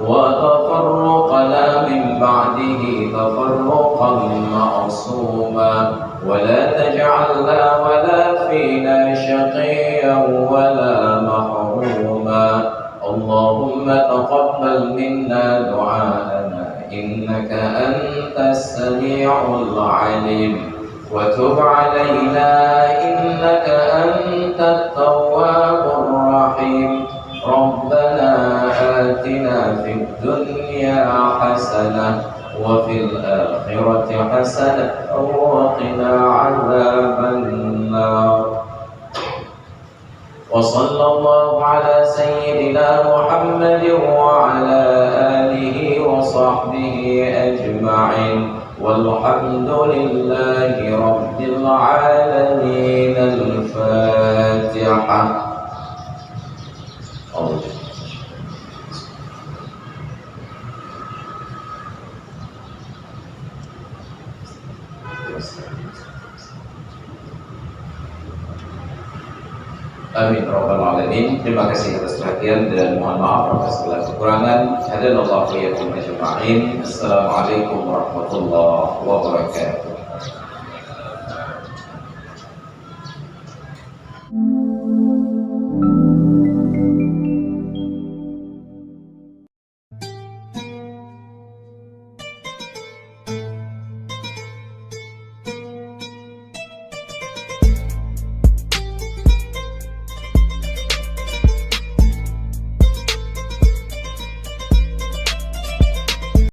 وتفرقنا من بعده تفرقا معصوما ولا تجعلنا ولا فينا شقيا ولا محروما اللهم تقبل منا دعاءنا إنك أنت السميع العليم وتب علينا إنك أنت التواب الرحيم ربنا آتنا في الدنيا حسنة وفي الآخرة حسنة وقنا عذاب النار وصلى الله على سيدنا محمد وعلى آله وصحبه أجمعين والحمد لله رب العالمين الفاتحة Amin Rabbal Alamin. Terima kasih atas perhatian dan mohon maaf atas segala kekurangan. Hadanallahu wa iyyakum ajma'in. Assalamualaikum warahmatullahi wabarakatuh.